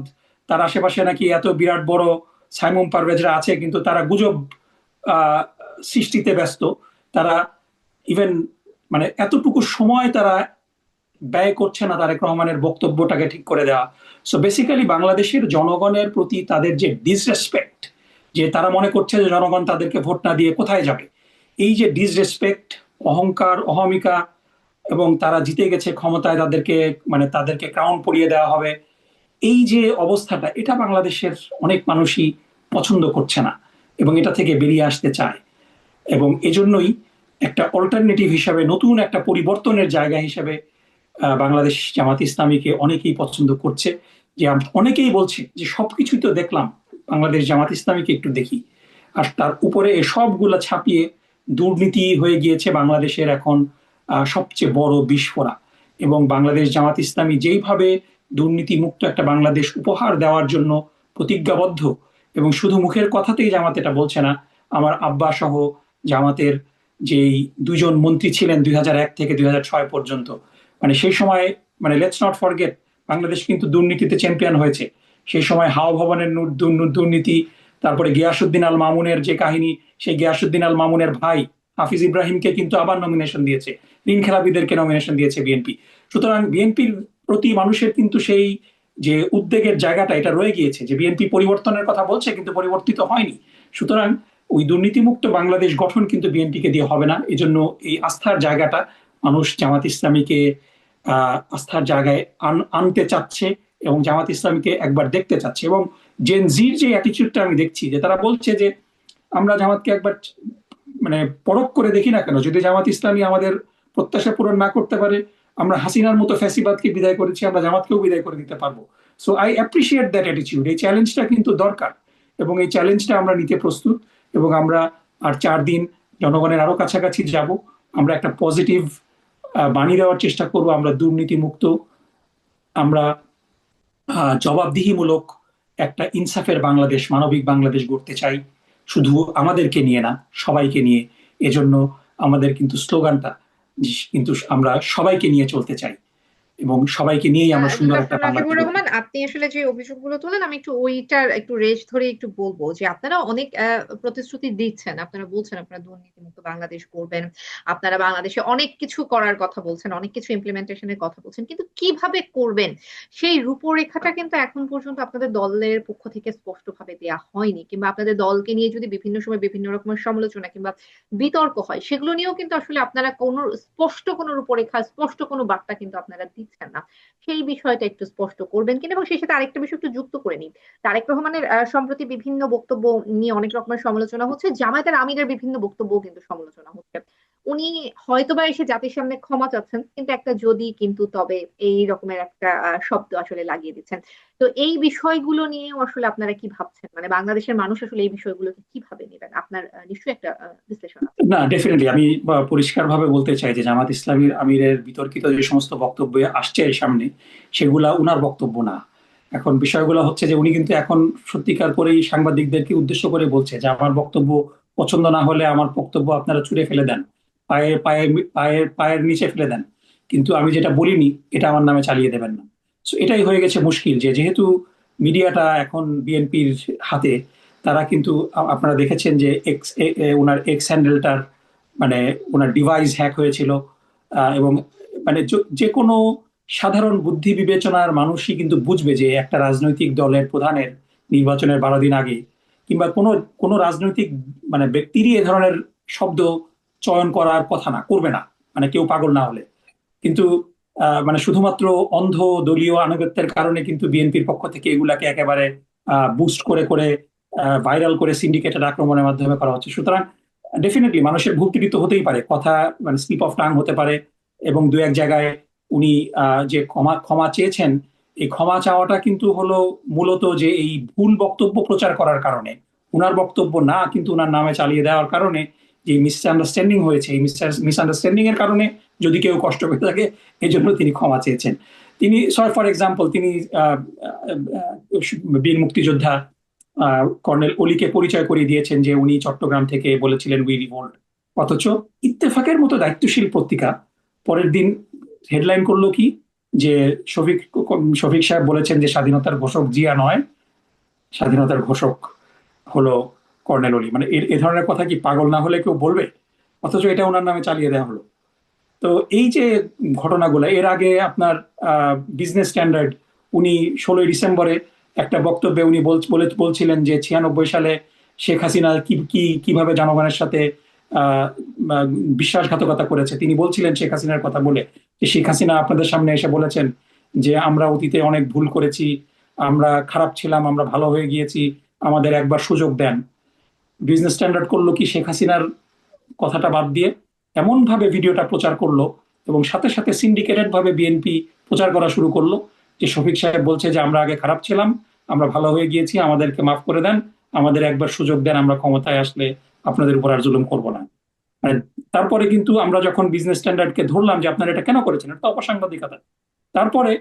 তার আশেপাশে নাকি এত বিরাট বড় সাইমুম পারভেজরা আছে, কিন্তু তারা গুজব আহ, সৃষ্টিতে ব্যস্ত। তারা ইভেন মানে এতটুকু সময় তারা ব্যয় করছে না তারেক রহমানের বক্তব্যটাকে ঠিক করে দেওয়া। সো বেসিক্যালি বাংলাদেশের জনগণের প্রতি তাদের যে ডিসরেসপেক্ট, যে তারা মনে করছে যে জনগণ তাদেরকে ভোট না দিয়ে কোথায় যাবে, এই যে ডিসরেসপেক্ট, অহংকার, অহমিকা, এবং তারা জিতে গেছে ক্ষমতায়, তাদেরকে ক্রাউন পরিয়ে দেওয়া হবে, এই যে অবস্থাটা, এটা বাংলাদেশের অনেক মানুষই পছন্দ করছে না এবং এটা থেকে বেরিয়ে আসতে চায়। এবং এজন্যই একটা অল্টারনেটিভ হিসাবে, নতুন একটা পরিবর্তনের জায়গা হিসেবে বাংলাদেশ জামাত ইসলামীকে অনেকেই পছন্দ করছে। যে অনেকেই বলছে যে সবকিছুই তো দেখলাম, বাংলাদেশ জামাত ইসলামীকে একটু দেখি। আর তার উপরে সবগুলা ছাপিয়ে দুর্নীতি হয়ে গিয়েছে বাংলাদেশের এখন সবচেয়ে বড় বিস্ফোরা। এবং বাংলাদেশ জামাত ইসলামী যেইভাবে দুর্নীতি মুক্ত একটা বাংলাদেশ উপহার দেওয়ার জন্য প্রতিজ্ঞাবদ্ধ, এবং শুধু মুখের কথাতেই জামাত এটা বলছে না, আমার আব্বা সহ জামাতের যেই দুজন মন্ত্রী ছিলেন 2001 থেকে 2006 পর্যন্ত, মানে সেই সময়, মানে লেটস নট ফরগেট, বাংলাদেশ কিন্তু দুর্নীতিতে চ্যাম্পিয়ন হয়েছে। সেই সময় হাওয়া ভবনের দুর্নীতি, তারপরে গিয়াসউদ্দিন আল মামুনের যে কাহিনী, সেই গিয়াসউদ্দিন আল মামুনের ভাই হাফিজ ইব্রাহিমকে কিন্তু আবার নমিনেশন দিয়েছে, ঋণ খেলাপিদেরকে নমিনেশন দিয়েছে বিএনপি। সুতরাং বিএনপির প্রতি মানুষের কিন্তু সেই যে উদ্বেগের জায়গাটা, এটা রয়ে গিয়েছে যে বিএনপি পরিবর্তনের কথা বলছে কিন্তু পরিবর্তিত হয়নি। সুতরাং ওই দুর্নীতিমুক্ত বাংলাদেশ গঠন কিন্তু বিএনপিকে দিয়ে হবে না। এজন্য এই আস্থার জায়গাটা মানুষ জামাত ইসলামীকে আস্থার জায়গায় আনতে চাচ্ছে এবং জামাত ইসলামীকে একবার দেখতে চাচ্ছে। এবং জেন জির যে অ্যাটিচিউডটা আমি দেখছি, যে তারা বলছে যে আমরা জামাতকে একবার মানে পরখ করে দেখি না কেন, যদি জামাত ইসলামী আমাদের প্রত্যাশা পূরণ না করতে পারে, আমরা হাসিনার মতো ফ্যাসিবাদকে বিদায় করেছি, আমরা জামাতকেও বিদায় করে দিতে পারবো। সো আই অ্যাপ্রিসিয়েট দ্যাট অ্যাটিচিউড। এই চ্যালেঞ্জটা কিন্তু দরকার এবং এই চ্যালেঞ্জটা আমরা নিতে প্রস্তুত। এবং আমরা আর 4 দিন জনগণের আরো কাছাকাছি যাব। আমরা একটা পজিটিভ বাণী দেওয়ার চেষ্টা করব। আমরা দুর্নীতি মুক্ত, আমরা জবাবদিহিমূলক একটা ইনসাফের বাংলাদেশ, মানবিক বাংলাদেশ গড়তে চাই, শুধু আমাদেরকে নিয়ে না, সবাইকে নিয়ে। এজন্য আমাদের কিন্তু স্লোগানটা, কিন্তু আমরা সবাইকে নিয়ে চলতে চাই এবং সবাইকে নিয়েই আমরা সুন্দর একটা ডক্টর বাংলাদেশ নাকিবুর গড়তে রহমান, আপনি আসলে যে অভিযোগগুলো তোলেন, আমি একটু ওইটার একটু রেশ ধরে একটু বলবো যে আপনারা অনেক প্রতিশ্রুতি দিচ্ছেন, আপনারা বলছেন আপনারা দুর্নীতিমুক্ত বাংলাদেশ করবেন, আপনারা বাংলাদেশে অনেক কিছু করার কথা বলছেন, অনেক কিছু ইমপ্লিমেন্টেশনের কথা বলছেন, কিন্তু কিভাবে করবেন সেই রূপরেখাটা কিন্তু এখন পর্যন্ত আপনাদের দলের পক্ষ থেকে স্পষ্টভাবে দেয়া হয়নি। কিংবা আপনাদের দলকে নিয়ে যদি বিভিন্ন সময় বিভিন্ন রকমের সমালোচনা কিংবা বিতর্ক হয়, সেগুলো নিয়েও কিন্তু আসলে আপনারা কোনো স্পষ্ট কোনো রূপরেখা, স্পষ্ট কোনো বার্তা কিন্তু আপনারা দিচ্ছেন না। সেই বিষয়টা একটু স্পষ্ট করবেন কিনা। এবং সেই সাথে আরেকটা বিষয় একটু যুক্ত করে নিন, তারেক রহমানের সম্প্রতি বিভিন্ন বক্তব্য নিয়ে অনেক রকমের সমালোচনা হচ্ছে, জামায়াতের আমিরের বিভিন্ন বক্তব্য কিন্তু সমালোচনা হচ্ছে। উনি হয়তোবা এসে জাতির সামনে ক্ষমা চাচ্ছেন, কিন্তু একটা যদি কিন্তু তবে এই রকমের একটা শব্দ আসলে লাগিয়ে দিচ্ছেন। তো এই বিষয়গুলো নিয়েও আসলে আপনারা কি ভাবছেন, মানে বাংলাদেশের মানুষ আসলে এই বিষয়গুলোকে কিভাবে নেবেন? আপনার নিশ্চয়ই একটা বিশ্লেষণ আছে। না, ডেফিনেটলি আমি পরিষ্কারভাবে বলতে চাই যে জামাত ইসলামীর আমিরের বিতর্কিত যে সমস্ত বক্তব্য আসছে এর সামনে, সেগুলা উনার বক্তব্য না। এখন বিষয়গুলো হচ্ছে যে উনি কিন্তু এখন সত্যিকার করেই সাংবাদিকদেরকে উদ্দেশ্য করে বলছে যে আমার বক্তব্য পছন্দ না হলে আমার বক্তব্য আপনারা ছুঁড়ে ফেলে দেন, পায়ের পায়ের পায়ের পায়ের নিচে ফেলে দেন, কিন্তু আমি যেটা বলিনি এটা আমার নামে চালিয়ে দেবেন না। তো এটাই হয়ে গেছে মুশকিল, যে যেহেতু মিডিয়াটা এখন বিএনপির হাতে, তারা কিন্তু আপনারা দেখেছেন যে ওনার এক্স হ্যান্ডেলটার, মানে ওনার ডিভাইস হ্যাক হয়েছিল। এবং মানে যে কোনো সাধারণ বুদ্ধি বিবেচনার মানুষই কিন্তু বুঝবে যে একটা রাজনৈতিক দলের প্রধানের নির্বাচনের 12 দিন আগে, কিংবা কোনো কোনো রাজনৈতিক মানে ব্যক্তিরই এ ধরনের শব্দ চয়ন করার কথা না, করবে না, মানে কেউ পাগল না হলে। কিন্তু মানে শুধুমাত্র অন্ধ দলীয় আনুগত্যের কারণে কিন্তু বিএনপির পক্ষ থেকে এগুলাকে একেবারে বুস্ট করে করে ভাইরাল করে সিন্ডিকেটেড আক্রমণের মাধ্যমে করা হচ্ছে। সুতরাং ডেফিনেটলি মানুষের ভুল ত্রুটি তো হতেই পারে, কথা মানে স্লিপ অফ টাং হতে পারে, এবং দু এক জায়গায় উনি যে ক্ষমা ক্ষমা চেয়েছেন, এই ক্ষমা চাওয়াটা কিন্তু হলো মূলত যে এই ভুল বক্তব্য প্রচার করার কারণে, উনার বক্তব্য না কিন্তু উনার নামে চালিয়ে দেওয়ার কারণে যে মিসআন্ডারস্ট্যান্ডিং হয়েছে, এই মিসআন্ডারস্ট্যান্ডিং এর কারণে যদি কেউ কষ্ট পেয়ে থাকে, এই জন্য তিনি ক্ষমা চেয়েছেন। তিনি ফর এক্সাম্পল তিনি বীর মুক্তিযোদ্ধা কর্নেল অলিকে পরিচয় করিয়ে দিয়েছেন যে উনি চট্টগ্রাম থেকে বলেছিলেন উই রিভোল্ট। অথচ ইত্তেফাকের মতো দায়িত্বশীল পত্রিকা পরের দিন হেডলাইন করলো কি, যে শফিক শফিক সাহেব বলেছেন যে স্বাধীনতার ঘোষক জিয়া নয়, স্বাধীনতার ঘোষক হলো কর্নেল অলি। মানে এ ধরনের কথা কি পাগল না হলে কেউ বলবে? অথচ এটা ওনার নামে চালিয়ে দেওয়া হলো। তো এই যে ঘটনাগুলো, এর আগে আপনার বিজনেস স্ট্যান্ডার্ড, উনি 16ই ডিসেম্বরে একটা বক্তব্যে উনি বলছিলেন যে 96 সালে শেখ হাসিনা কি কি কিভাবে জনগণের সাথে আহ, আহ, বিশ্বাসঘাতকতা করেছে। তিনি বলছিলেন শেখ হাসিনার কথা বলে যে শেখ হাসিনা আপনাদের সামনে এসে বলেছেন যে আমরা অতীতে অনেক ভুল করেছি, আমরা খারাপ ছিলাম, আমরা ভালো হয়ে গিয়েছি, আমাদের একবার সুযোগ দেন। বিজনেস স্ট্যান্ডার্ড করলো কি, শেখ হাসিনার কথাটা বাদ দিয়ে এমন ভাবে ভিডিওটা প্রচার করলো, এবং সাথে সাথে সিন্ডিকেটেড ভাবে বিএনপি প্রচার করা শুরু করলো যে শফিক সাহেব বলছে যে আমরা আগে খারাপ ছিলাম, আমরা ভালো হয়ে গিয়েছি, আমাদেরকে মাফ করে দেন, আমাদের একবার সুযোগ দেন, আমরা ক্ষমতায় আসলে আপনাদের উপর আর জুলুম করবো না। মানে তারপরে কিন্তু আমরা যখন বিজনেস স্ট্যান্ডার্ডকে ধরলাম যে আপনারা এটা কেন করেছেন, এটা তো অপসাংবাদিকতা, তারপরে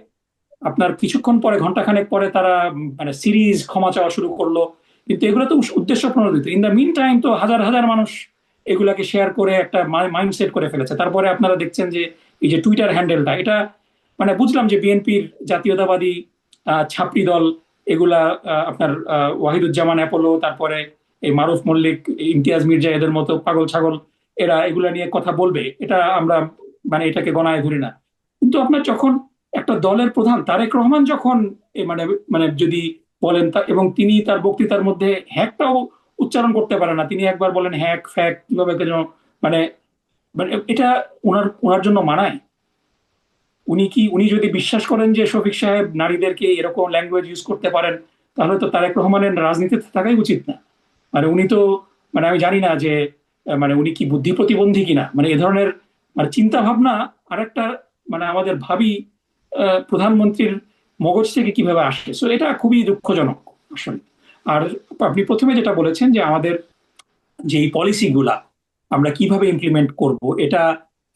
আপনার কিছুক্ষণ পরে, ঘন্টাখানেক পরে তারা মানে সিরিজ ক্ষমা চাওয়া শুরু করলো। কিন্তু এগুলো তো উদ্দেশ্য প্রণোদিত। ইন দ্য মিন টাইম তো হাজার হাজার মানুষ এগুলাকে শেয়ার করে একটা মাইন্ড সেট করে ফেলেছে। তারপরে আপনারা দেখছেন যে এই যে টুইটার হ্যান্ডেলটা, এটা মানে বুঝলাম যে বিএনপির জাতীয়তাবাদী ছাপড়ি দল এগুলা, আপনার ওয়াহিদুজ্জামান অ্যাপোলো, তারপরে এই মারুফ মল্লিক, ইমতিয়াজ মির্জা, এদের মতো পাগল ছাগল এরা এগুলা নিয়ে কথা বলবে, এটা আমরা মানে এটাকে গণায় ধরি না। কিন্তু আপনার যখন একটা দলের প্রধান তারেক রহমান যখন মানে মানে যদি বলেন এবং তিনি তার বক্তৃতার মধ্যে হ্যাকটাও উচ্চারণ করতে পারে না, তিনি একবার বলেন হ্যাক ফ্যাক কিভাবে যেন, মানে মানে এটা ওনার ওনার জন্য মানায়? উনি যদি বিশ্বাস করেন যে শফিক সাহেব নারীদেরকে এরকম ল্যাঙ্গুয়েজ ইউজ করতে পারেন, তাহলে তো তারেক রহমানের রাজনীতিতে থাকাই উচিত না। মানে উনি তো, মানে আমি জানি না যে মানে উনি কি বুদ্ধি প্রতিবন্ধী কিনা, মানে এ ধরনের মানে চিন্তা ভাবনা আরেকটা মানে আমাদের ভাবি প্রধানমন্ত্রীর মগজ থেকে কিভাবে আসে। সো এটা খুবই দুঃখজনক আসলে। আর আপনি প্রথমে যেটা বলেছেন যে আমাদের যে এই পলিসি গুলা আমরা কিভাবে ইমপ্লিমেন্ট করব, এটা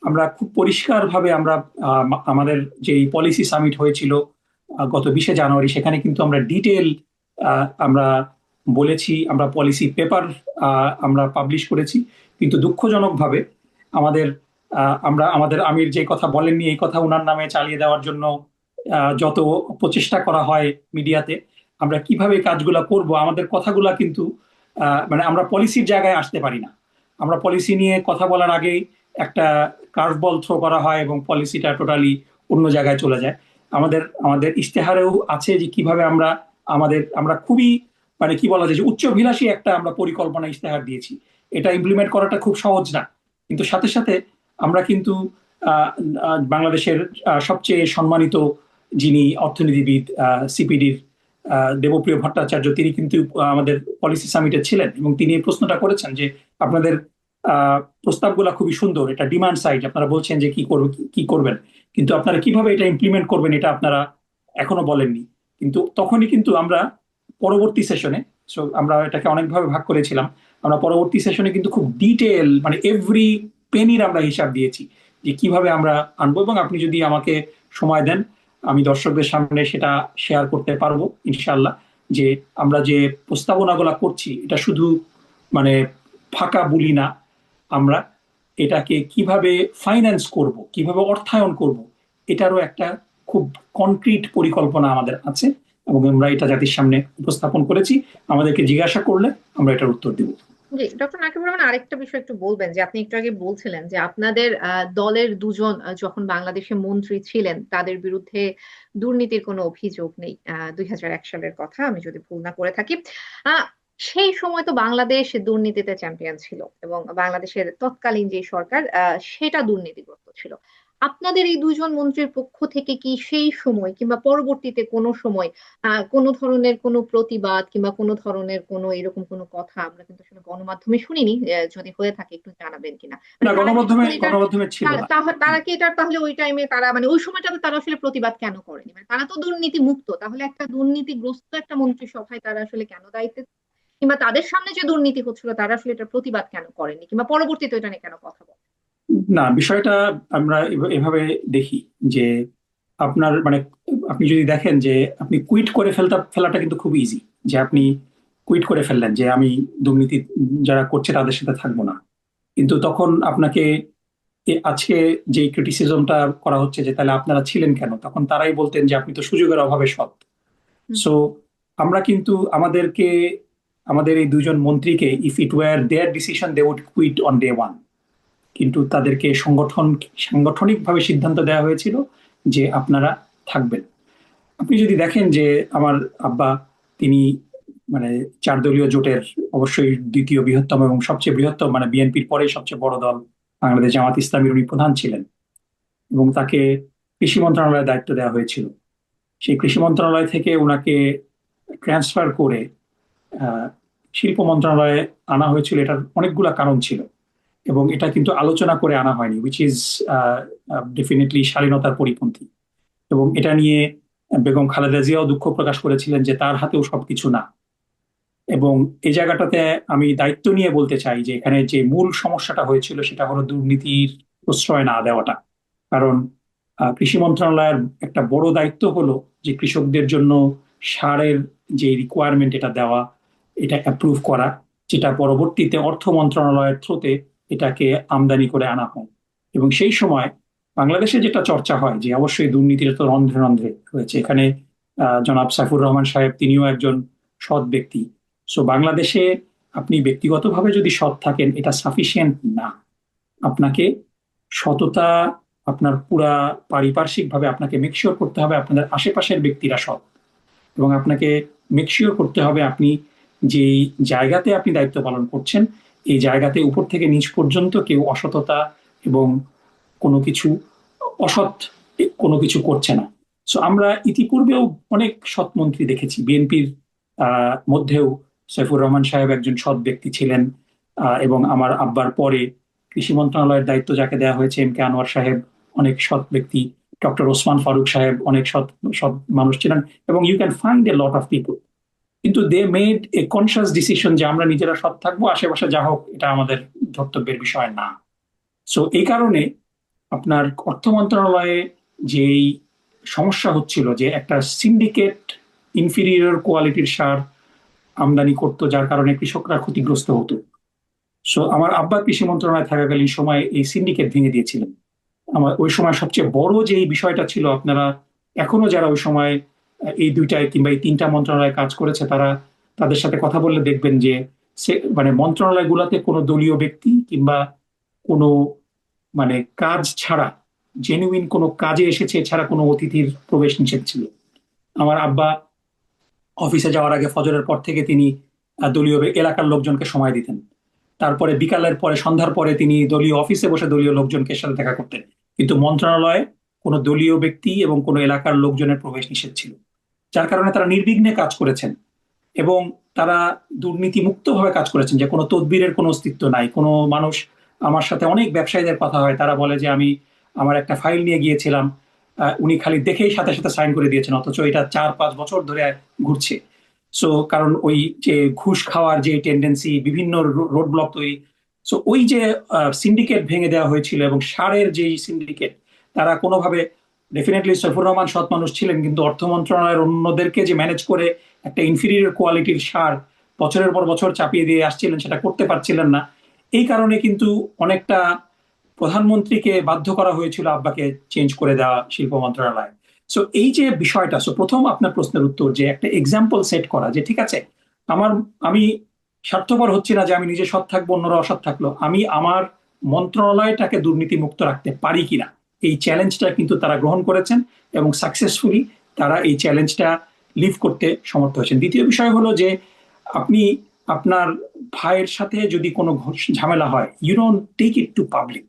আমরা খুব পরিষ্কার ভাবে আমরা আমাদের যে পলিসি সামিট হয়েছিল গত 20শে জানুয়ারি, সেখানে কিন্তু আমরা ডিটেল আমরা বলেছি, আমরা পলিসি পেপার আমরা পাবলিশ করেছি। কিন্তু দুঃখজনকভাবে আমাদের আমরা আমাদের আমির যে কথা বলেননি, এই কথা ওনার নামে চালিয়ে দেওয়ার জন্য যত প্রচেষ্টা করা হয় মিডিয়াতে, আমরা কিভাবে কাজগুলা করব, আমাদের কথাগুলা কিন্তু মানে আমরা পলিসির জায়গায় আসতে পারি না। আমরা পলিসি নিয়ে কথা বলার আগেই একটা কার্ভ বল থ্রো করা হয় এবং পলিসিটা টোটালি অন্য জায়গায় চলে যায়। আমাদের আমাদের ইশতেহারেও আছে যে কিভাবে আমরা আমরা খুবই মানে কি বলা যায় যে উচ্চভিলাষী একটা আমরা পরিকল্পনা ইশতেহার দিয়েছি। এটা ইমপ্লিমেন্ট করাটা খুব সহজ না। কিন্তু সাথে সাথে আমরা কিন্তু বাংলাদেশের সবচেয়ে সম্মানিত যিনি অর্থনীতিবিদ, সিপিডির দেবপ্রিয় ভট্টাচার্য, তিনি কিন্তু আমাদের পলিসি সামিটে ছিলেন এবং তিনি এই প্রশ্নটা করেছেন যে আপনাদের প্রস্তাবগুলো খুবই সুন্দর, এটা ডিমান্ড সাইড, আপনারা বলছেন যে কি করবেন, কিন্তু আপনারা কিভাবে এটা ইমপ্লিমেন্ট করবেন এটা আপনারা এখনো বলেননি। কিন্তু তখনই কিন্তু আমরা পরবর্তী সেশনে, আমরা এটাকে অনেকভাবে ভাগ করেছিলাম, আমরা পরবর্তী সেশনে কিন্তু খুব ডিটেল মানে এভরি পেনির আমরা হিসাব দিয়েছি যে কিভাবে আমরা আনবো। এবং আপনি যদি আমাকে সময় দেন, আমি দর্শকদের সামনে সেটা শেয়ার করতে পারবো ইনশাল্লাহ, যে আমরা যে প্রস্তাবনাগুলো করছি এটা শুধু মানে ফাঁকা বুলি না, আমরা এটাকে কিভাবে ফাইন্যান্স করব, কিভাবে অর্থায়ন করব, এটারও একটা খুব কনক্রিট পরিকল্পনা আমাদের আছে এবং আমরা এটা জাতির সামনে উপস্থাপন করেছি। আমাদেরকে জিজ্ঞাসা করলে আমরা এটার উত্তর দিব। জি, ডক্টর নাকিবুর রহমান, আরেকটা বিষয় একটু বলবেন যে আপনি একটু আগে বলছিলেন যে আপনাদের দলের দুজন যখন বাংলাদেশে মন্ত্রী ছিলেন তাদের বিরুদ্ধে দুর্নীতির কোনো অভিযোগ নেই। 2001 সালের কথা, আমি যদি ভুল না করে থাকি। আহ সেই সময় তো বাংলাদেশ দুর্নীতিতে চ্যাম্পিয়ন ছিল এবং বাংলাদেশের তৎকালীন যে সরকার সেটা দুর্নীতিগ্রস্ত ছিল। আপনাদের এই দুইজন মন্ত্রীর পক্ষ থেকে কি সেই সময় কিংবা পরবর্তীতে কোনো সময় কোনো ধরনের কোনো প্রতিবাদ কিংবা কোনো ধরনের কোনো এরকম কোনো কথা আমরা কিন্তু আসলে গণমাধ্যমে শুনিনি, যদি হয়ে থাকে একটু জানাবেন কিনা, না, মানে তারা কি গণমাধ্যমে তখন এটা গণমাধ্যমে ছিল না। তারা কি এটা তাহলে ওই টাইমে তারা মানে ওই সময়টাতে তারা আসলে প্রতিবাদ কেন করেনি? মানে তারা তো দুর্নীতি মুক্ত, তাহলে একটা দুর্নীতিগ্রস্ত একটা মন্ত্রিসভায় তারা আসলে কেন দায়িত্বে, কিংবা তাদের সামনে যে দুর্নীতি হচ্ছিল তারা আসলে এটা প্রতিবাদ কেন করেনি কিংবা পরবর্তীতে এটা নিয়ে কেন কথা বলে? না, বিষয়টা আমরা এভাবে দেখি যে আপনার মানে আপনি যদি দেখেন যে আপনি কুইট করে ফেলাটা কিন্তু খুব ইজি, যে আপনি কুইট করে ফেললেন যে আমি দুর্নীতি যারা করছে তাদের সাথে থাকবো না। কিন্তু তখন আপনাকে আজকে যে ক্রিটিসিজমটা করা হচ্ছে যে তাহলে আপনারা ছিলেন কেন, তখন তারাই বলতেন যে আপনি তো সুযোগের অভাবে সৎ। হুম। সো আমরা কিন্তু আমাদের এই দুজন মন্ত্রীকে, if it were their decision they would quit on day one, কিন্তু তাদেরকে সাংগঠনিকভাবে সিদ্ধান্ত দেওয়া হয়েছিল যে আপনারা থাকবেন। আপনি যদি দেখেন যে আমার আব্বা, তিনি মানে 4 দলীয় জোটের অবশ্যই দ্বিতীয় বৃহত্তম এবং সবচেয়ে বৃহত্তম, মানে বিএনপির পরে সবচেয়ে বড় দল বাংলাদেশ জামাত ইসলামীর উনি প্রধান ছিলেন, এবং তাকে কৃষি মন্ত্রণালয়ের দায়িত্ব দেওয়া হয়েছিল। সেই কৃষি মন্ত্রণালয় থেকে ওনাকে ট্রান্সফার করে আহ, শিল্প মন্ত্রণালয়ে আনা হয়েছিল। এটার অনেকগুলা কারণ ছিল, এবং এটা কিন্তু আলোচনা করে আনা হয়নি, উইচ ইজ ডেফিনেটলি শালীনতার পরিপন্থী। এবং এটা নিয়ে বেগম খালেদা জিয়াও দুঃখ প্রকাশ করেছিলেন যে তার হাতেও সবকিছু না। এবং এই জায়গাটাতে আমি দায়িত্ব নিয়ে বলতে চাই যে এখানে যে মূল সমস্যাটা হয়েছিল সেটা হলো দুর্নীতির প্রশ্রয় না দেওয়াটা। কারণ কৃষি মন্ত্রণালয়ের একটা বড় দায়িত্ব হলো যে কৃষকদের জন্য সারের যে রিকোয়ারমেন্ট এটা দেওয়া, এটা অ্যাপ্রুভ করা, যেটা পরবর্তীতে অর্থ মন্ত্রণালয়ের থ্রুতে এটাকে আমদানি করে আনা হয়। এবং সেই সময় বাংলাদেশে যেটা চর্চা হয় যে অবশ্যই দুর্নীতির তো রন্ধ্রে রন্ধ্রে হয়েছে এখানে। জনাব সাইফুর রহমান সাহেব তিনিও একজন সৎ ব্যক্তি। সো বাংলাদেশে আপনি ব্যক্তিগতভাবে যদি সৎ থাকেন এটা সাফিসিয়েন্ট না। আপনাকে সততা, আপনার পুরা পারিপার্শ্বিক ভাবে আপনাকে মেকশিওর করতে হবে আপনাদের আশেপাশের ব্যক্তিরা সৎ, এবং আপনাকে মেকশিওর করতে হবে আপনি যেই জায়গাতে আপনি দায়িত্ব পালন করছেন এই জায়গাতে উপর থেকে নিচ পর্যন্ত কেউ অসততা এবং কোনো কিছু অসৎ কোনো কিছু করছে না। সো আমরা ইতিপূর্বেও অনেক সৎ মন্ত্রী দেখেছি বিএনপির মধ্যেও। সাইফুর রহমান সাহেব একজন সৎ ব্যক্তি ছিলেন, এবং আমার আব্বার পরে কৃষি মন্ত্রণালয়ের দায়িত্ব যাকে দেওয়া হয়েছে এম কে আনোয়ার সাহেব অনেক সৎ ব্যক্তি। ডক্টর ওসমান ফারুক সাহেব অনেক সৎ সৎ মানুষ ছিলেন, এবং you can find a lot of people. কিন্তু they made a conscious decision যে আমরা নিজেরা সৎ থাকবো, আশেপাশে যা হোক এটা আমাদের ধর্তব্যের বিষয় না। সো এই কারণে আপনার অর্থ মন্ত্রণালয়ে যেই সমস্যা হচ্ছিল যে একটা সিন্ডিকেট ইনফিরিয়র কোয়ালিটির সার আমদানি করতো, যার কারণে কৃষকরা ক্ষতিগ্রস্ত হতো। সো আমার আব্বা কৃষি মন্ত্রণালয়ে থাকাকালীন সময় এই সিন্ডিকেট ভেঙে দিয়েছিলেন। আমার ওই সময় সবচেয়ে বড় যে এই বিষয়টা ছিল, আপনারা এখনো যারা ওই সময় এই দুইটায় কিংবা এই তিনটা মন্ত্রণালয়ে কাজ করেছে তারা তাদের সাথে কথা বললে দেখবেন যে সে মানে মন্ত্রণালয়গুলোতে কোনো দলীয় ব্যক্তি কিংবা কোনো মানে কাজ ছাড়া, জেনুইন কোনো কাজে এসেছে এছাড়া কোনো অতিথির প্রবেশ নিষেধ ছিল। আমার আব্বা অফিসে যাওয়ার আগে ফজরের পর থেকে তিনি দলীয় এলাকার লোকজনকে সময় দিতেন। তারপরে বিকালের পরে সন্ধ্যার পরে তিনি দলীয় অফিসে বসে দলীয় লোকজনকে সাথে দেখা করতেন। কিন্তু মন্ত্রণালয়ে কোনো দলীয় ব্যক্তি এবং কোনো এলাকার লোকজনের প্রবেশ নিষেধ ছিল, যার কারণে তারা নির্বিঘ্নে কাজ করেছেন। এবং তারা দুর্নীতি মুক্ত ভাবে কাজ করেছেন, যে কোনো তদবিরের কোনো অস্তিত্ব নাই। কোনো মানুষ, আমার সাথে অনেক ব্যবসায়ীদের কথা হয়, তারা বলে যে আমি আমার একটা ফাইল নিয়ে গিয়েছিলাম, উনি খালি দেখেই সাথে সাথে সাইন করে দিয়েছেন, অথচ এটা 4-5 বছর ধরে ঘুরছে। সো কারণ ওই যে ঘুষ খাওয়ার যে টেন্ডেন্সি, বিভিন্ন রোড ব্লক তৈরি। সো ওই যে সিন্ডিকেট ভেঙে দেওয়া হয়েছিল, এবং সারের যে সিন্ডিকেট, তারা কোনোভাবে, ডেফিনেটলি সৈফুর রহমান সৎ মানুষ ছিলেন, কিন্তু অর্থ মন্ত্রণালয়ের অন্যদেরকে যে ম্যানেজ করে একটা ইনফিরিয়র কোয়ালিটির সার বছরের পর বছর চাপিয়ে দিয়ে আসছিলেন সেটা করতে পারছিলেন না। এই কারণে কিন্তু অনেকটা প্রধানমন্ত্রীকে বাধ্য করা হয়েছিল আব্বাকে চেঞ্জ করে দেওয়া শিল্প মন্ত্রণালয়। সো এই যে বিষয়টা, সো প্রথম আপনার প্রশ্নের উত্তর যে একটা এক্সাম্পল সেট করা যে ঠিক আছে, আমি স্বার্থপর হচ্ছি না যে আমি নিজে সৎ থাকবো অন্যরা অসৎ থাকলো, আমি আমার মন্ত্রণালয়টাকে দুর্নীতি মুক্ত রাখতে পারি কিনা, এই চ্যালেঞ্জটা কিন্তু তারা গ্রহণ করেছেন, এবং সাকসেসফুলি তারা এই চ্যালেঞ্জটা লিভ করতে সমর্থ হয়েছেন। দ্বিতীয় বিষয় হলো যে আপনি আপনার ভাইয়ের সাথে যদি কোনো ঝামেলা হয়, you don't take it to public.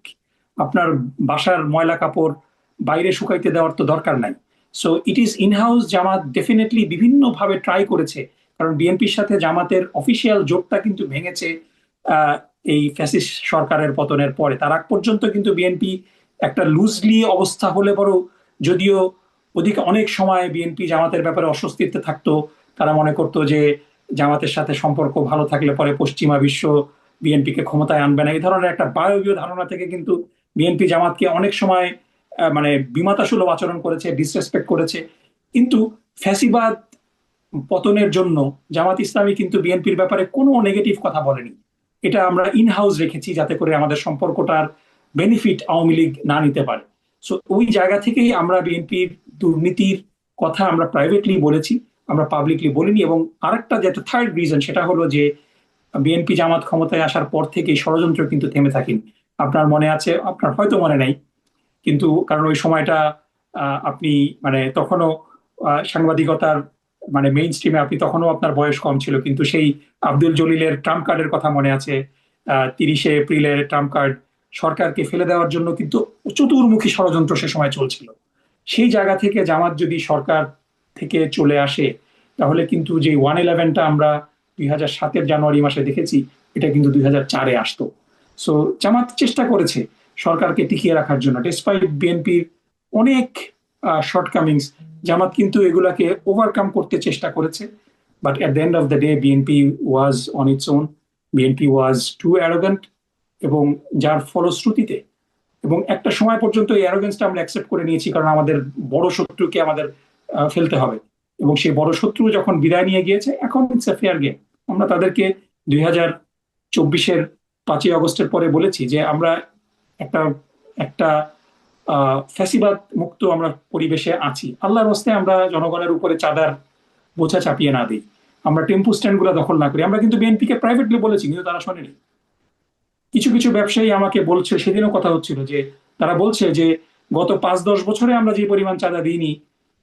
আপনার বাসার ময়লা কাপড় বাইরে শুকাইতে দেওয়ার তো দরকার নাই। So it is in house. Jamaat definitely বিভিন্নভাবে ট্রাই করেছে, কারণ বিএনপির সাথে জামাতের অফিসিয়াল জোটটা কিন্তু ভেঙেছে আহ, এই ফ্যাসিস্ট সরকারের পতনের পরে। তার আগ পর্যন্ত কিন্তু বিএনপি একটা লুজলি অবস্থা হলে বড়, যদিও অনেক সময় বিএনপি জামাতের ব্যাপারে অস্বস্তিতে থাকতো। তারা মনে করতো যে জামাতের সাথে সম্পর্ক ভালো থাকলে পরে পশ্চিমা বিশ্ব বিএনপিকে ক্ষমতায় আনবে না, এই ধরনের একটা বায়বীয় ধারণা থেকে কিন্তু বিএনপি জামাতকে অনেক সময় মানে বিমাতাসুলভ আচরণ করেছে, ডিসরেসপেক্ট করেছে। কিন্তু ফ্যাসিবাদ পতনের জন্য জামাত ইসলামী কিন্তু বিএনপির ব্যাপারে কোনো নেগেটিভ কথা বলেনি। এটা আমরা ইন হাউস রেখেছি যাতে করে আমাদের সম্পর্কটার বেনিফিট আওয়ামী লীগ না নিতে পারে। সো ওই জায়গা থেকেই আমরা বিএনপির দুর্নীতির কথা আমরা প্রাইভেটলি বলেছি, আমরা পাবলিকলি বলিনি। এবং আরেকটা যেটা থার্ড রিজন, সেটা হলো যে বিএনপি জামাত ক্ষমতায় আসার পর থেকেই ষড়যন্ত্র কিন্তু থেমে থাকেনি। আপনার মনে আছে, আপনার হয়তো মনে নাই, কিন্তু কারণ ওই সময়টা আপনি মানে তখনও সাংবাদিকতার মানে মেইন স্ট্রিমে আপনি তখনও আপনার বয়স কম ছিল, কিন্তু সেই আব্দুল জলিলের ট্রাম্প কার্ডের কথা মনে আছে। 30শে এপ্রিলের ট্রাম্প কার্ড সরকারকে ফেলে দেওয়ার জন্য কিন্তু চতুর্মুখী ষড়যন্ত্র সে সময় চলছিল। সেই জায়গা থেকে জামাত যদি সরকার থেকে চলে আসে, তাহলে কিন্তু যে 111টা আমরা 2007-এর জানুয়ারি মাসে দেখেছি, এটা কিন্তু 2004-এ আসতো। সো জামাত চেষ্টা করেছে সরকারকে টিকিয়ে রাখার জন্য, ডিসপাইট বিএনপির অনেক শর্টকামিংস। জামাত কিন্তু এগুলাকে ওভারকাম করতে চেষ্টা করেছে। But at the end of the day BNP was on its own, BNP was too arrogant. এবং যার ফলশ্রুতিতে এবং একটা সময় পর্যন্ত এই অ্যারোগেন্সটা আমরা অ্যাকসেপ্ট করে নিয়েছি, কারণ আমাদের বড় শত্রুকে আমাদের ফেলতে হবে। এবং সেই বড় শত্রু যখন বিদায় নিয়ে গিয়েছে, এখন ইটস এ ফেয়ার গেম। আমরা তাদেরকে 2024-এর 5ই আগস্টের পরে বলেছি যে আমরা একটা একটা ফ্যাসিবাদ মুক্ত আমরা পরিবেশে আছি। আল্লাহর হস্তে আমরা জনগণের উপরে চাঁদার বোঝা চাপিয়ে না দিই, আমরা টেম্পু স্ট্যান্ড গুলো দখল না করি। আমরা কিন্তু বিএনপিকে প্রাইভেটলি বলেছি, কিন্তু তারা শোনেনি। কিছু কিছু ব্যবসায়ী আমাকে বলছে, সেদিনও কথা হচ্ছিল, যে তারা বলছে যে গত 5-10 বছরে আমরা যে পরিমাণ চাঁদা দিইনি,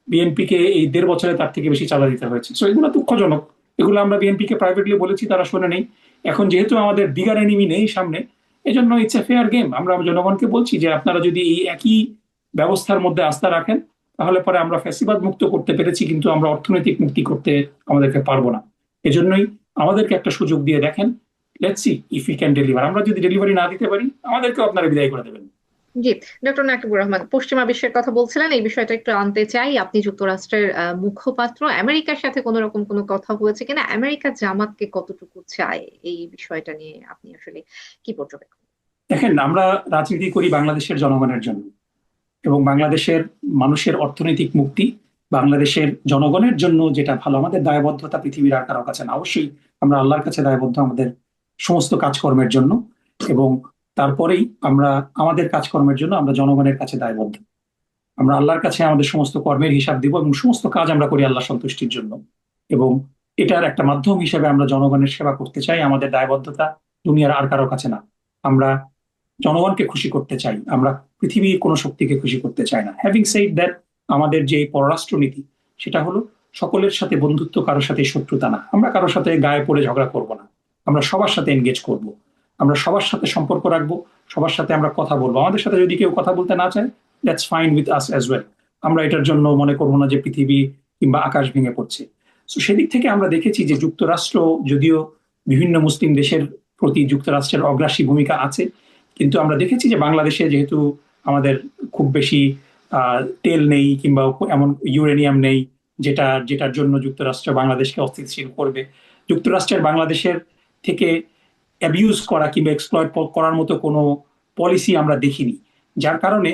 বিএনপিকে এই 1.5 বছরে তার থেকে বেশি চাঁদা দিতে হয়েছে। সো এগুলো দুঃখজনক। এগুলো আমরা বিএনপিকে প্রাইভেটলি বলেছি, তারা শোনে নেই। এখন যেহেতু আমাদের বিগার এনিমি নেই সামনে, এজন্য ইটস এ ফেয়ার গেম। আমরা জনগণকে বলছি যে আপনারা যদি এই একই ব্যবস্থার মধ্যে আস্থা রাখেন, তাহলে পরে আমরা ফ্যাসিবাদ মুক্ত করতে পেরেছি, কিন্তু আমরা অর্থনৈতিক মুক্তি করতে আমাদেরকে পারবো না। এজন্যই আমাদেরকে একটা সুযোগ দিয়ে দেখেন, let's see if you can deliver. আমরা যদি ডেলিভারি না দিতে পারি, আমাদেরকেও আপনারা বিদায় করে দেবেন। জি, ডক্টর নাকিবুর রহমান, পশ্চিমা বিশ্বের কথা বলছিলেন, এই বিষয়টা একটু আনতে চাই। আপনি যুক্তরাষ্ট্রের মুখপাত্র, আমেরিকার সাথে কোনো রকম কোনো কথা হয়েছে কিনা, আমেরিকা জামাতকে কতটুকু চায়, এই বিষয়টা নিয়ে আপনি আসলে কি পর্যবেক্ষণ? দেখেন, আমরা রাজনীতি করি বাংলাদেশের জনগণের জন্য, এবং বাংলাদেশের মানুষের অর্থনৈতিক মুক্তি, বাংলাদেশের জনগণের জন্য যেটা ভালো। আমাদের দায়বদ্ধতা পৃথিবীর আর কারো কাছে না, অবশ্যই আমরা আল্লাহর কাছে দায়বদ্ধ আমাদের সমস্ত কাজকর্মের জন্য। এবং তারপরেই আমরা আমাদের কাজকর্মের জন্য আমরা জনগণের কাছে দায়বদ্ধ। আমরা আল্লাহর কাছে আমাদের সমস্ত কর্মের হিসাব দিব, এবং সমস্ত কাজ আমরা করি আল্লাহ সন্তুষ্টির জন্য। এবং এটার একটা মাধ্যম হিসেবে আমরা জনগণের সেবা করতে চাই। আমাদের দায়বদ্ধতা দুনিয়ার আর কারো কাছে না। আমরা জনগণকে খুশি করতে চাই, আমরা পৃথিবীর কোনো শক্তিকে খুশি করতে চাই না। হ্যাভিং সেইড দ্যাট, আমাদের যে পররাষ্ট্রনীতি, সেটা হলো সকলের সাথে বন্ধুত্ব, কারোর সাথে শত্রুতা না। আমরা কারোর সাথে গায়ে পড়ে ঝগড়া করব না, আমরা সবার সাথে এনগেজ করব, আমরা সবার সাথে সম্পর্ক রাখবো, সবার সাথে আমরা কথা বলবো। আমাদের সাথে যদি কেউ কথা বলতে না চায়, that's fine with us as well. আমরা এটার জন্য মনে করবো না যে পৃথিবী কিংবা আকাশ ভেঙে পড়ছে। তো সেদিক থেকে আমরা দেখেছি যে যুক্তরাষ্ট্র, যদিও বিভিন্ন মুসলিম দেশের প্রতি যুক্তরাষ্ট্রের অগ্রাসী ভূমিকা আছে, কিন্তু আমরা দেখেছি যে বাংলাদেশে যেহেতু আমাদের খুব বেশি তেল নেই কিংবা এমন ইউরেনিয়াম নেই যেটার জন্য যুক্তরাষ্ট্র বাংলাদেশকে অস্থিতিশীল করবে, যুক্তরাষ্ট্রের বাংলাদেশের থেকে অ্যাবিউজ করা কিংবা এক্সপ্লয়েট করার মতো কোনো পলিসি আমরা দেখিনি। যার কারণে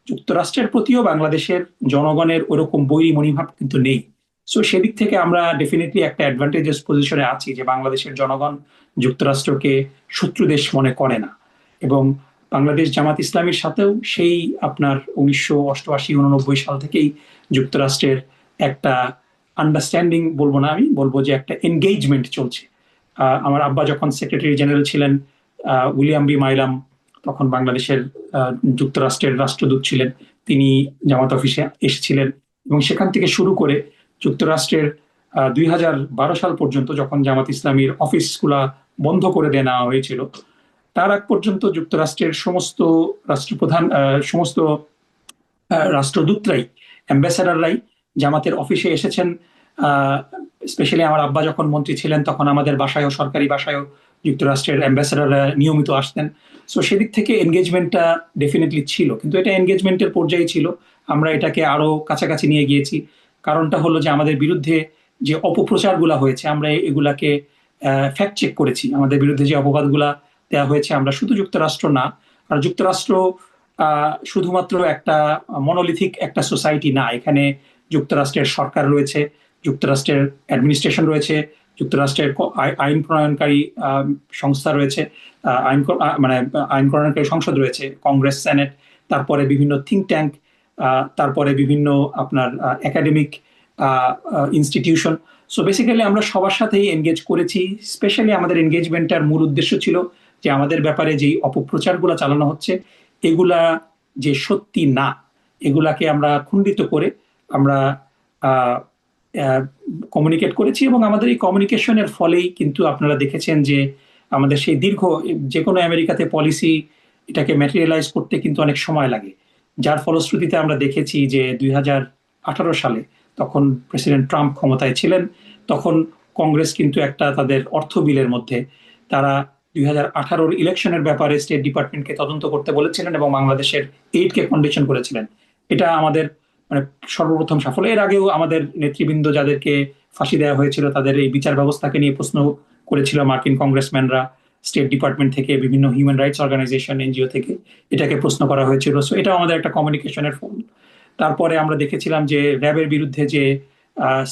যুক্তরাষ্ট্রের প্রতিও বাংলাদেশের জনগণের ওরকম বৈরী মনোভাব কিন্তু নেই। সো সেদিক থেকে আমরা ডেফিনেটলি একটা অ্যাডভান্টেজাস পজিশনে আছি যে বাংলাদেশের জনগণ যুক্তরাষ্ট্রকে শত্রু দেশ মনে করে না। এবং বাংলাদেশ জামাত ইসলামীর সাথেও সেই আপনার 1988-89 সাল থেকেই যুক্তরাষ্ট্রের একটা আন্ডারস্ট্যান্ডিং বলবো না, আমি বলবো যে একটা এনগেজমেন্ট চলছে। আমার আব্বা যখন সেক্রেটারি জেনারেল ছিলেন, উইলিয়াম বি মাইলাম তখন বাংলাদেশের যুক্তরাষ্ট্রের রাষ্ট্রদূত ছিলেন, তিনি জামাত অফিসে এসেছিলেন। এবং সেখান থেকে শুরু করে যুক্তরাষ্ট্রের 2012 সাল পর্যন্ত, যখন জামাত ইসলামীর অফিসগুলা বন্ধ করে দেওয়া হয়েছিল, তার আগ পর্যন্ত যুক্তরাষ্ট্রের সমস্ত রাষ্ট্রপ্রধান, সমস্ত রাষ্ট্রদূতরাই, অ্যাম্বাসেডাররাই জামাতের অফিসে এসেছেন। স্পেশালি আমার আব্বা যখন মন্ত্রী ছিলেন তখন আমাদের বাসায়ও, সরকারি বাসায়ও যুক্তরাষ্ট্রের অ্যাম্বাসেডাররা নিয়মিত আসতেন। সো সেদিক থেকে এনগেজমেন্টটা ডেফিনেটলি ছিল, কিন্তু এটা এনগেজমেন্টের পর্যায়ে ছিল। আমরা এটাকে আরো কাছাকাছি নিয়ে গিয়েছি। কারণটা হলো যে আমাদের বিরুদ্ধে যে অপপ্রচারগুলা হয়েছে, আমরা এগুলাকে ফ্যাক্ট চেক করেছি। আমাদের বিরুদ্ধে যে অপবাদগুলা দেওয়া হয়েছে, আমরা শুধু যুক্তরাষ্ট্র না, আর যুক্তরাষ্ট্র শুধুমাত্র একটা মনোলিথিক একটা সোসাইটি না। এখানে যুক্তরাষ্ট্রের সরকার রয়েছে, যুক্তরাষ্ট্রের অ্যাডমিনিস্ট্রেশন রয়েছে, যুক্তরাষ্ট্রের আইন প্রণয়নকারী সংস্থা রয়েছে, মানে আইন প্রণয়নকারী সংসদ রয়েছে, কংগ্রেস, সেনেট, তারপরে বিভিন্ন থিঙ্ক ট্যাঙ্ক, তারপরে বিভিন্ন আপনার একাডেমিক ইনস্টিটিউশন। সো বেসিক্যালি আমরা সবার সাথেই এনগেজ করেছি। স্পেশালি আমাদের এনগেজমেন্টটার মূল উদ্দেশ্য ছিল যে আমাদের ব্যাপারে যেই অপপ্রচারগুলো চালানো হচ্ছে এগুলা যে সত্যি না, এগুলাকে আমরা খণ্ডিত করে আমরা কমিউনিকেট করেছি। এবং আমাদের এই কমিউনিকেশনের ফলেই কিন্তু আপনারা দেখেছেন যে আমাদের সেই দীর্ঘ, যে কোনো আমেরিকাতে পলিসি এটাকে ম্যাটেরিয়ালাইজ করতে কিন্তু অনেক সময় লাগে, যার ফলশ্রুতিতে আমরা দেখেছি যে 2018 সালে, তখন প্রেসিডেন্ট ট্রাম্প ক্ষমতায় ছিলেন, তখন কংগ্রেস কিন্তু একটা তাদের অর্থ বিলের মধ্যে তারা 2018 ইলেকশনের ব্যাপারে স্টেট ডিপার্টমেন্টকে তদন্ত করতে বলেছিলেন এবং বাংলাদেশের এইডকে কন্ডিশন করেছিলেন। এটা আমাদের মানে সর্বপ্রথম সাফল্য। এর আগেও আমাদের নেতৃবৃন্দ যাদেরকে ফাঁসি দেওয়া হয়েছিল তাদের এই বিচার ব্যবস্থাকে নিয়ে প্রশ্ন করেছিল মার্কিন কংগ্রেসম্যানরা, স্টেট ডিপার্টমেন্ট থেকে, বিভিন্ন হিউম্যান রাইটস অর্গানাইজেশন, এনজিও থেকে এটাকে প্রশ্ন করা হয়েছিল। সো এটা আমাদের একটা কমিউনিকেশনের ফল। তারপরে আমরা দেখেছিলাম যে র্যাবের বিরুদ্ধে যে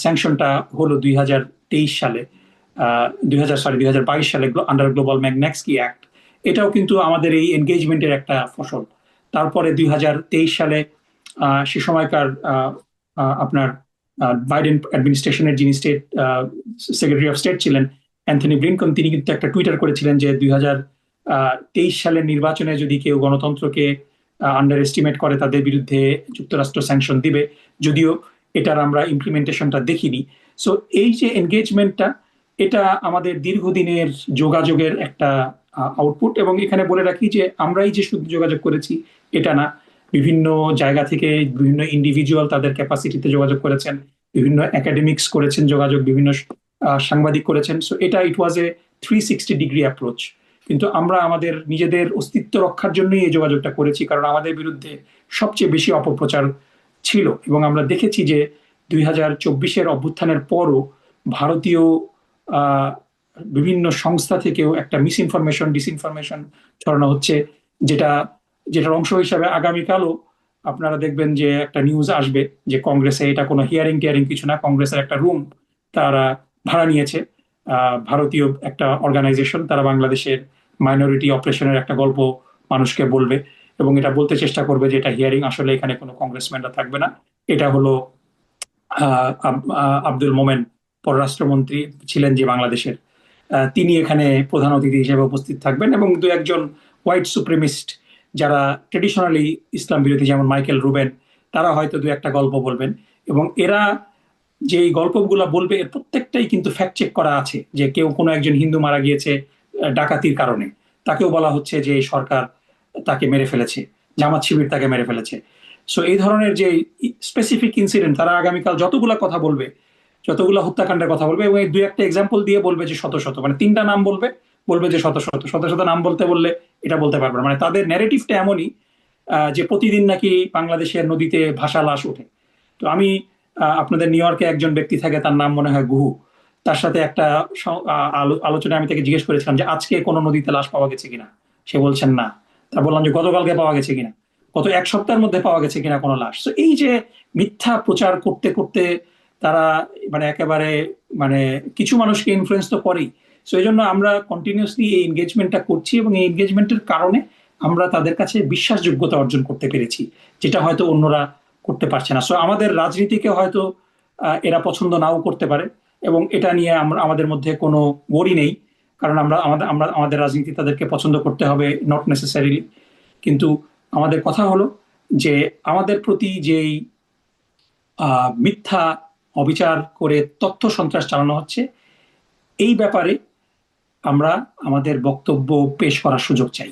স্যাংশনটা হলো 2023 সালে, 2022 সালে আন্ডার গ্লোবাল ম্যাগনাক্সকি অ্যাক্ট, এটাও কিন্তু আমাদের এই এনগেজমেন্টের একটা ফসল। তারপরে 2023 সালে সে সময়কার আপনার বাইডেন অ্যাডমিনিস্ট্রেশনের যিনি স্টেট সেক্রেটারি অফ স্টেট ছিলেন, অ্যান্থনি ব্লিনকন, তিনি কিন্তু একটা টুইটার করেছিলেন যে 2023 সালের নির্বাচনে যদি কেউ গণতন্ত্রকে আন্ডার এস্টিমেট করে তাদের বিরুদ্ধে যুক্তরাষ্ট্র স্যাংশন দিবে, যদিও এটার আমরা ইমপ্লিমেন্টেশনটা দেখিনি। সো এই যে এনগেজমেন্টটা, এটা আমাদের দীর্ঘদিনের যোগাযোগের একটা আউটপুট। এবং এখানে বলে রাখি যে আমরাই যে শুধু যোগাযোগ করেছি এটা না, বিভিন্ন জায়গা থেকে বিভিন্ন ইন্ডিভিজুয়াল তাদের ক্যাপাসিটিতে যোগাযোগ করেছেন, বিভিন্ন একাডেমিক্স করেছেন যোগাযোগ, বিভিন্ন সাংবাদিক করেছেন। সো এটা ইট ওয়াজ এ 360 ডিগ্রি অ্যাপ্রোচ। কিন্তু আমরা আমাদের নিজেদের অস্তিত্ব রক্ষার জন্যই এই যোগাযোগটা করেছি, কারণ আমাদের বিরুদ্ধে সবচেয়ে বেশি অপপ্রচার ছিল। এবং আমরা দেখেছি যে 2024 অভ্যুত্থানের পরও ভারতীয় আহ, বিভিন্ন সংস্থা থেকেও একটা মিস ইনফরমেশন, ডিসইনফরমেশন ছড়ানো হচ্ছে, যেটা যেটার অংশ হিসাবে আগামীকালও আপনারা দেখবেন যে একটা নিউজ আসবে যে কংগ্রেসে, এটা কোনো হিয়ারিং টিয়ারিং কিছু না, কংগ্রেসের একটা রুম তারা ভাড়া নিয়েছে, ভারতীয় একটা অর্গানাইজেশন, তারা বাংলাদেশের মাইনরিটি অপারেশনের একটা গল্প মানুষকে বলবে এবং এটা বলতে চেষ্টা করবে যে এটা হিয়ারিং, আসলে এখানে কোনো কংগ্রেসম্যানরা থাকবে না। এটা হলো আব্দুল মোমেন, পররাষ্ট্রমন্ত্রী ছিলেন যে বাংলাদেশের, তিনি এখানে প্রধান অতিথি হিসেবে উপস্থিত থাকবেন, এবং দু একজন হোয়াইট সুপ্রিমিস্ট যারা ট্রেডিশনালি ইসলাম বিরোধী, যেমন মাইকেল রুবেন, তারা হয়তো দু একটা গল্প বলবেন। এবং এরা যে এই গল্পগুলো বলবে এর প্রত্যেকটাই কিন্তু ফ্যাক্ট চেক করা আছে, যে কেউ কোনো একজন হিন্দু মারা গিয়েছে ডাকাতির কারণে, তাকেও বলা হচ্ছে যে এই সরকার তাকে মেরে ফেলেছে, জামাত শিবির তাকে মেরে ফেলেছে। সো এই ধরনের যে স্পেসিফিক ইনসিডেন্ট, তারা আগামীকাল যতগুলা কথা বলবে, যতগুলো হত্যাকাণ্ডের কথা বলবে, এবং এই দুই একটা এক্সাম্পল দিয়ে বলবে যে শত শত, মানে তিনটা নাম বলবে, বলবে যে শত শত শত শত নাম বলতে বললে এটা বলতে পারবে না। মানে তাদের ন্যারেটিভটা এমনই যে প্রতিদিন নাকি বাংলাদেশের নদীতে ভাসা লাশ ওঠে। তো আমি আপনাদের নিউ ইয়র্কে একজন ব্যক্তি থাকে, তার নাম মনে হয় গুহু, তার সাথে একটা আলোচনায় আমি তাকে জিজ্ঞেস করেছিলাম যে আজকে কোনো নদীতে লাশ পাওয়া গেছে কিনা। সে বলছেন না। তা বললাম যে গতকালকে পাওয়া গেছে কিনা, গত এক সপ্তাহের মধ্যে পাওয়া গেছে কিনা কোনো লাশ। তো এই যে মিথ্যা প্রচার করতে করতে তারা মানে একেবারে মানে কিছু মানুষকে ইনফ্লুয়েন্স তো করেই। সো এই জন্য আমরা কন্টিনিউসলি এই এনগেজমেন্টটা করছি, এবং এই এনগেজমেন্টের কারণে আমরা তাদের কাছে বিশ্বাসযোগ্যতা অর্জন করতে পেরেছি, যেটা হয়তো অন্যরা করতে পারছে না। সো আমাদের রাজনীতিকে হয়তো এরা পছন্দ নাও করতে পারে, এবং এটা নিয়ে আমরা আমাদের মধ্যে কোনো ওয়ারি নেই, কারণ আমাদের রাজনীতি তাদেরকে পছন্দ করতে হবে নট নেসেসারিলি। কিন্তু আমাদের কথা হলো যে আমাদের প্রতি যেই মিথ্যা অবিচার করে তথ্য সন্ত্রাস চালানো হচ্ছে, এই ব্যাপারে আমরা আমাদের বক্তব্য পেশ করার সুযোগ চাই।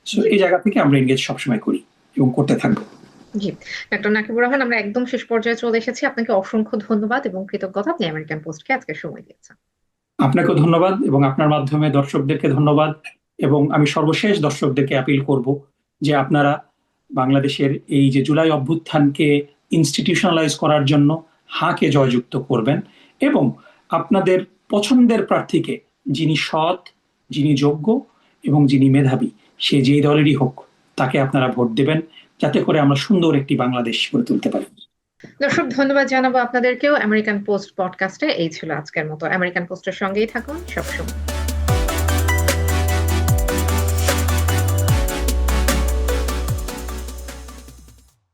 সো জি এই জায়গা থেকে আমরা এনগেজ সবসময় করি এবং করতে থাকবো। জি ডক্টর নাকিবুর রহমান, আমরা একদম শেষ পর্যায়ে চলে এসেছি। আপনাকে অসংখ্য ধন্যবাদ এবং কৃতজ্ঞতা, আপনি আমেরিকান পোস্টকে আজকে সময় দিয়েছেন। আপনাকেও ধন্যবাদ এবং আপনার মাধ্যমে দর্শকদেরকে ধন্যবাদ। এবং আমি সর্বশেষ দর্শকদেরকে আপিল করব যে আপনারা বাংলাদেশের এই যে জুলাই অভ্যুত্থানকে ইনস্টিটিউশনালাইজ করার জন্য হাকে জয়যুক্ত করবেন এবং আপনাদের পছন্দের প্রার্থীকে, যিনি সৎ, যিনি যোগ্য এবং যিনি মেধাবী, সে যেই দলেরই হোক, তাকে আপনারা ভোট দেবেন, যাতে করে আমরা সুন্দর একটি বাংলাদেশ গড়ে তুলতে পারি। দর্শক, ধন্যবাদ জানাবো আপনাদেরকেও। আমেরিকান পোস্ট পডকাস্টে এই ছিল আজকের মতো। আমেরিকান পোস্টের সঙ্গেই থাকুন সবসময়।